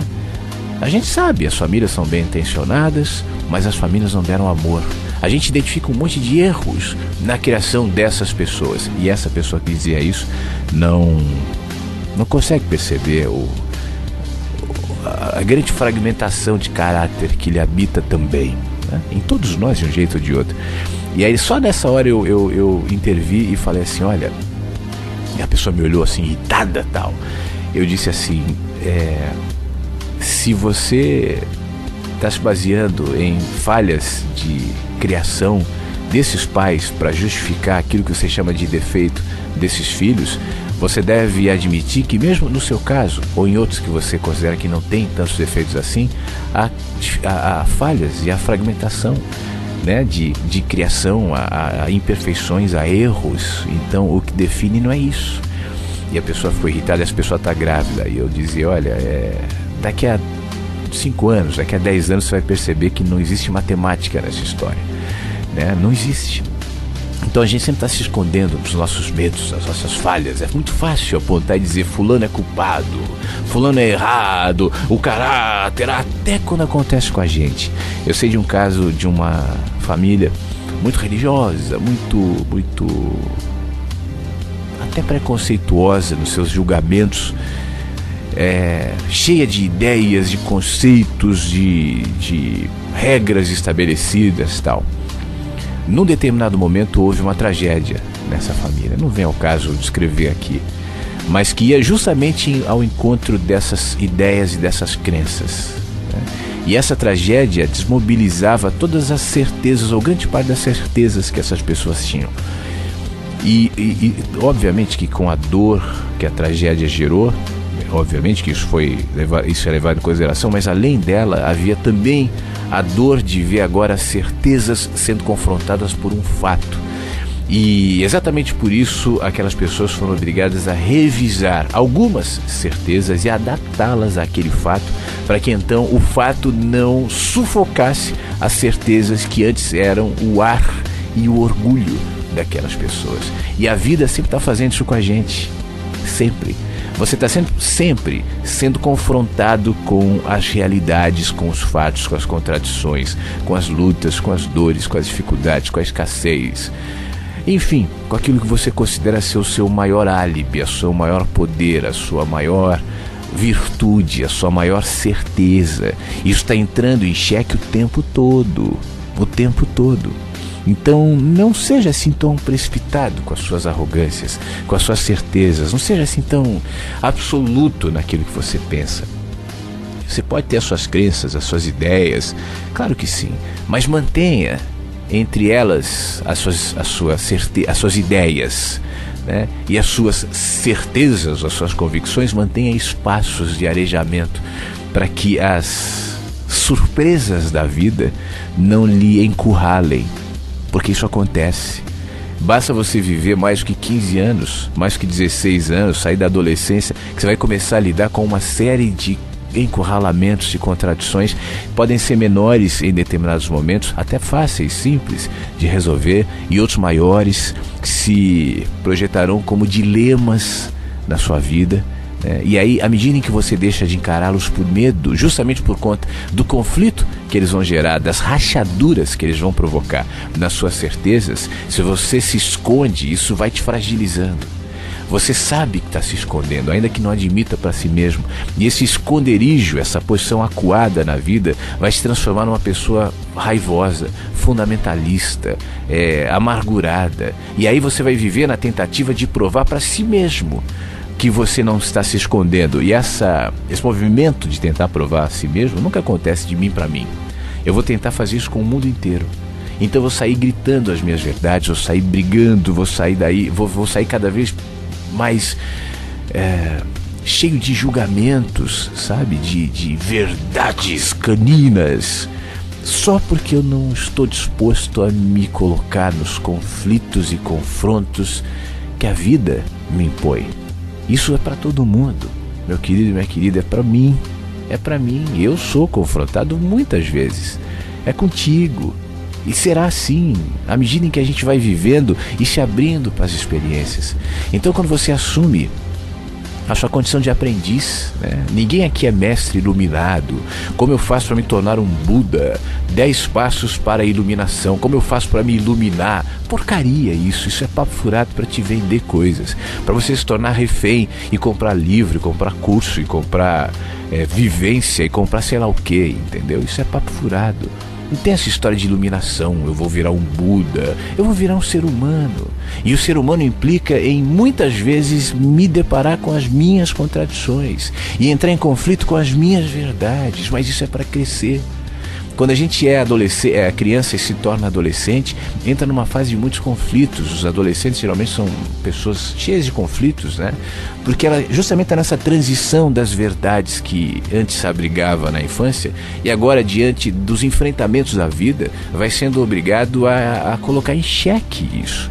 A gente sabe, as famílias são bem intencionadas, mas as famílias não deram amor. A gente identifica um monte de erros na criação dessas pessoas. E essa pessoa que dizia isso não consegue perceber a grande fragmentação de caráter que lhe habita também, né? Em todos nós, de um jeito ou de outro. E aí só nessa hora eu intervi e falei assim: olha, e a pessoa me olhou assim, irritada tal. Eu disse assim: se você está se baseando em falhas de criação desses pais para justificar aquilo que você chama de defeito desses filhos, você deve admitir que mesmo no seu caso, ou em outros que você considera que não tem tantos defeitos assim, há falhas e há fragmentação, né, de criação, há imperfeições, há erros. Então o que define não é isso. E a pessoa ficou irritada, essa pessoa está grávida. E eu dizia: olha, daqui a 5 anos, daqui a 10 anos você vai perceber que não existe matemática nessa história, né? Não existe. Então a gente sempre está se escondendo dos nossos medos, das nossas falhas. É muito fácil apontar e dizer: fulano é culpado, fulano é errado, o caráter, até quando acontece com a gente. Eu sei de um caso de uma família muito religiosa, muito até preconceituosa nos seus julgamentos, cheia de ideias, de conceitos, de regras estabelecidas e tal. Num determinado momento houve uma tragédia nessa família. Não vem ao caso descrever aqui, mas que ia justamente ao encontro dessas ideias e dessas crenças, né? E essa tragédia desmobilizava todas as certezas, ou grande parte das certezas que essas pessoas tinham. E obviamente que com a dor que a tragédia gerou, obviamente que isso é levado em consideração, mas além dela havia também a dor de ver agora as certezas sendo confrontadas por um fato. E exatamente por isso aquelas pessoas foram obrigadas a revisar algumas certezas e adaptá-las àquele fato, para que então o fato não sufocasse as certezas que antes eram o ar e o orgulho daquelas pessoas. E a vida sempre está fazendo isso com a gente, sempre. Você está sempre sendo confrontado com as realidades, com os fatos, com as contradições, com as lutas, com as dores, com as dificuldades, com a escassez. Enfim, com aquilo que você considera ser o seu maior álibi, o seu maior poder, a sua maior virtude, a sua maior certeza. Isso está entrando em xeque o tempo todo. O tempo todo. Então, não seja assim tão precipitado com as suas arrogâncias, com as suas certezas. Não seja assim tão absoluto naquilo que você pensa. Você pode ter as suas crenças, as suas ideias, claro que sim, mas mantenha entre elas as suas ideias, né? E as suas certezas, as suas convicções, mantenha espaços de arejamento para que as surpresas da vida não lhe encurralem. Porque isso acontece. Basta você viver mais do que 15 anos, mais do que 16 anos, sair da adolescência, que você vai começar a lidar com uma série de encurralamentos e contradições. Podem ser menores em determinados momentos, até fáceis, simples de resolver, e outros maiores que se projetarão como dilemas na sua vida. E aí, à medida em que você deixa de encará-los por medo, justamente por conta do conflito que eles vão gerar, das rachaduras que eles vão provocar nas suas certezas, se você se esconde, isso vai te fragilizando. Você sabe que está se escondendo, ainda que não admita para si mesmo. E esse esconderijo, essa posição acuada na vida, vai se transformar numa pessoa raivosa, fundamentalista, amargurada. E aí você vai viver na tentativa de provar para si mesmo que você não está se escondendo. E esse movimento de tentar provar a si mesmo nunca acontece de mim para mim. Eu vou tentar fazer isso com o mundo inteiro. Então eu vou sair gritando as minhas verdades, vou sair brigando, vou sair daí, vou sair cada vez mais cheio de julgamentos, sabe? De verdades caninas, só porque eu não estou disposto a me colocar nos conflitos e confrontos que a vida me impõe. Isso é para todo mundo, meu querido e minha querida, é para mim. É para mim, eu sou confrontado muitas vezes. É contigo. E será assim, à medida em que a gente vai vivendo e se abrindo para as experiências. Então, quando você assume a sua condição de aprendiz, né? Ninguém aqui é mestre iluminado. Como eu faço para me tornar um Buda? 10 passos para a iluminação. Como eu faço para me iluminar? Porcaria isso é papo furado para te vender coisas, para você se tornar refém e comprar livro, e comprar curso, e comprar vivência, e comprar sei lá o que, entendeu? Isso é papo furado. Não tem essa história de iluminação, eu vou virar um Buda, eu vou virar um ser humano. E o ser humano implica em muitas vezes me deparar com as minhas contradições e entrar em conflito com as minhas verdades, mas isso é para crescer. Quando a gente é criança e se torna adolescente, entra numa fase de muitos conflitos. Os adolescentes geralmente são pessoas cheias de conflitos, né? Porque ela justamente está nessa transição das verdades que antes abrigava na infância e agora, diante dos enfrentamentos da vida, vai sendo obrigado a colocar em xeque isso.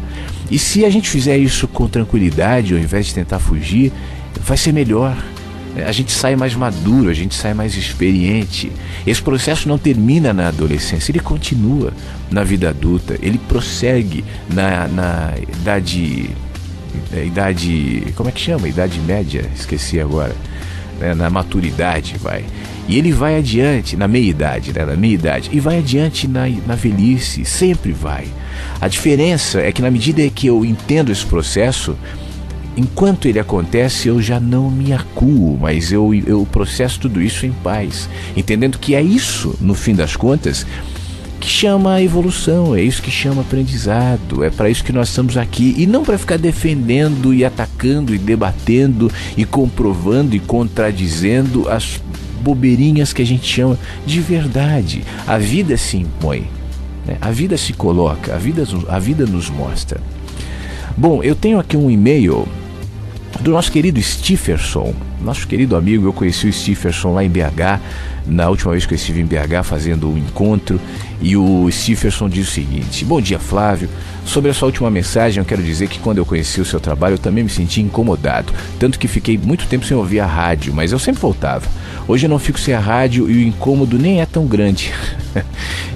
E se a gente fizer isso com tranquilidade, ao invés de tentar fugir, vai ser melhor. A gente sai mais maduro, a gente sai mais experiente. Esse processo não termina na adolescência, ele continua na vida adulta, ele prossegue na idade, como é que chama? Idade média, esqueci agora, na maturidade, vai. E ele vai adiante, na meia-idade, na meia-idade, e vai adiante na velhice, sempre vai. A diferença é que na medida que eu entendo esse processo, enquanto ele acontece, eu já não me acuo, mas eu processo tudo isso em paz, entendendo que é isso, no fim das contas, que chama a evolução, é isso que chama aprendizado, é para isso que nós estamos aqui, e não para ficar defendendo e atacando e debatendo e comprovando e contradizendo as bobeirinhas que a gente chama de verdade. A vida se impõe, né? A vida se coloca, a vida nos mostra. Bom, eu tenho aqui um e-mail do nosso querido Stepherson, nosso querido amigo. Eu conheci o Stepherson lá em BH, na última vez que eu estive em BH fazendo um encontro, e o Stepherson diz o seguinte: bom dia, Flávio. Sobre a sua última mensagem, eu quero dizer que quando eu conheci o seu trabalho, eu também me senti incomodado, tanto que fiquei muito tempo sem ouvir a rádio, mas eu sempre voltava. Hoje eu não fico sem a rádio e o incômodo nem é tão grande.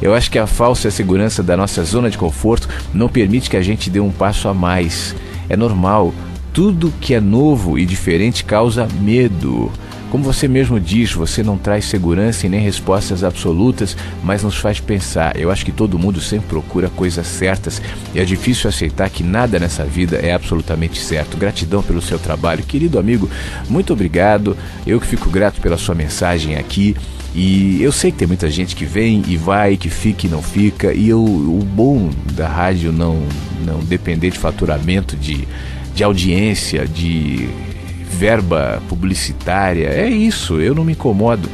Eu acho que a falsa segurança da nossa zona de conforto não permite que a gente dê um passo a mais. É normal. Tudo que é novo e diferente causa medo. Como você mesmo diz, você não traz segurança e nem respostas absolutas, mas nos faz pensar. Eu acho que todo mundo sempre procura coisas certas e é difícil aceitar que nada nessa vida é absolutamente certo. Gratidão pelo seu trabalho. Querido amigo, muito obrigado. Eu que fico grato pela sua mensagem aqui. E eu sei que tem muita gente que vem e vai, que fica e não fica. E o bom da rádio não depender de faturamento, de audiência, de verba publicitária, é isso. Eu não me incomodo,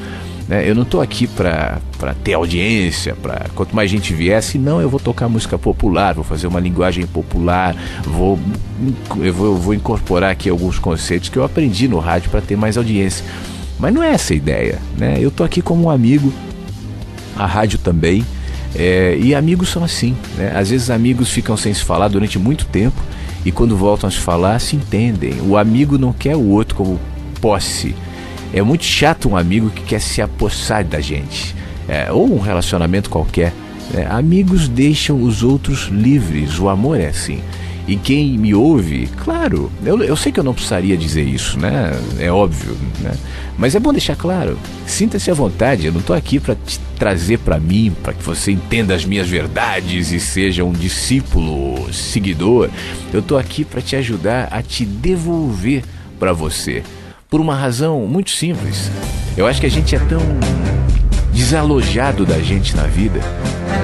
né? Eu não estou aqui para ter audiência, quanto mais gente viesse, não, eu vou tocar música popular, vou fazer uma linguagem popular, eu vou incorporar aqui alguns conceitos que eu aprendi no rádio para ter mais audiência. Mas não é essa a ideia, né? Eu estou aqui como um amigo, a rádio também, e amigos são assim, né? Às vezes amigos ficam sem se falar durante muito tempo, e quando voltam a se falar, se entendem. O amigo não quer o outro como posse. É muito chato um amigo que quer se apossar da gente, ou um relacionamento qualquer. Amigos deixam os outros livres, o amor é assim. E quem me ouve, claro, eu sei que eu não precisaria dizer isso, né? É óbvio, né? Mas é bom deixar claro, sinta-se à vontade. Eu não estou aqui para te trazer para mim, para que você entenda as minhas verdades e seja um discípulo, seguidor. Eu estou aqui para te ajudar a te devolver para você, por uma razão muito simples. Eu acho que a gente é tão desalojado da gente na vida,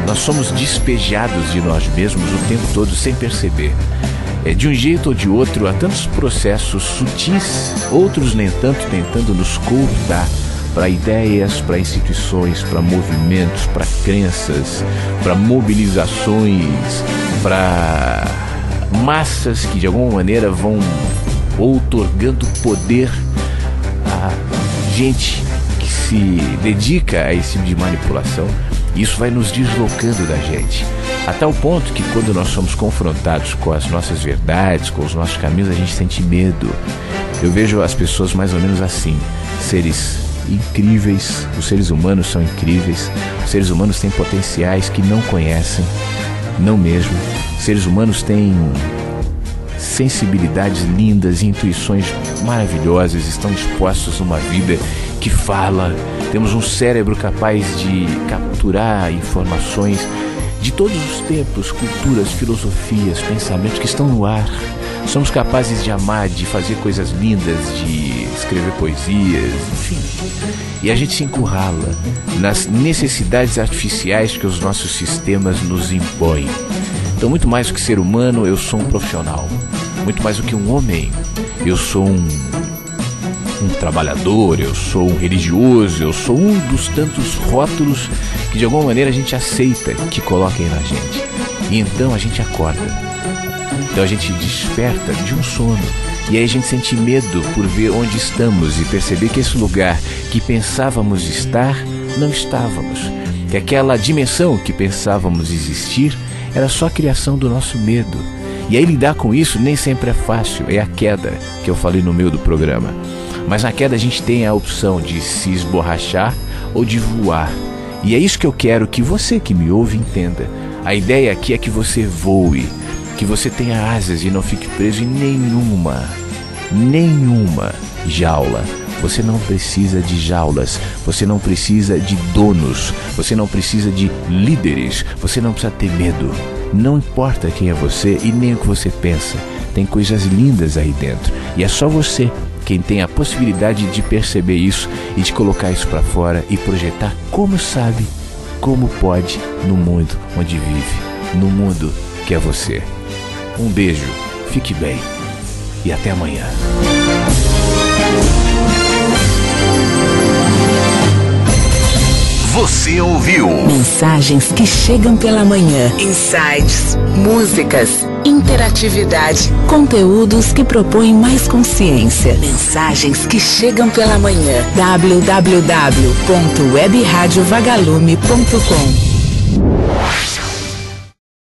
nós somos despejados de nós mesmos o tempo todo sem perceber. De um jeito ou de outro, há tantos processos sutis, outros nem tanto, tentando nos cooptar para ideias, para instituições, para movimentos, para crenças, para mobilizações, para massas que de alguma maneira vão outorgando poder a gente que se dedica a esse tipo de manipulação. Isso vai nos deslocando da gente, a tal ponto que quando nós somos confrontados com as nossas verdades, com os nossos caminhos, a gente sente medo. Eu vejo as pessoas mais ou menos assim, seres incríveis, os seres humanos são incríveis, os seres humanos têm potenciais que não conhecem, não mesmo. Os seres humanos têm sensibilidades lindas, intuições maravilhosas, estão dispostos numa vida que fala. Temos um cérebro capaz de capturar informações de todos os tempos, culturas, filosofias, pensamentos que estão no ar. Somos capazes de amar, de fazer coisas lindas, de escrever poesias, enfim. E a gente se encurrala nas necessidades artificiais que os nossos sistemas nos impõem. Então, muito mais do que ser humano, eu sou um profissional. Muito mais do que um homem, eu sou um trabalhador, eu sou um religioso, eu sou um dos tantos rótulos que de alguma maneira a gente aceita que coloquem na gente. E então a gente acorda. Então a gente desperta de um sono. E aí a gente sente medo por ver onde estamos e perceber que esse lugar que pensávamos estar, não estávamos. Que aquela dimensão que pensávamos existir era só a criação do nosso medo. E aí lidar com isso nem sempre é fácil. É a queda que eu falei no meio do programa. Mas na queda a gente tem a opção de se esborrachar ou de voar. E é isso que eu quero que você que me ouve entenda. A ideia aqui é que você voe, que você tenha asas e não fique preso em nenhuma jaula. Você não precisa de jaulas, você não precisa de donos, você não precisa de líderes, você não precisa ter medo. Não importa quem é você e nem o que você pensa. Tem coisas lindas aí dentro. E é só você quem tem a possibilidade de perceber isso e de colocar isso para fora e projetar como sabe, como pode no mundo onde vive, no mundo que é você. Um beijo, fique bem e até amanhã. Você ouviu Mensagens que chegam pela manhã. Insights, músicas, interatividade, conteúdos que propõem mais consciência. Mensagens que chegam pela manhã. www.webradiovagalume.com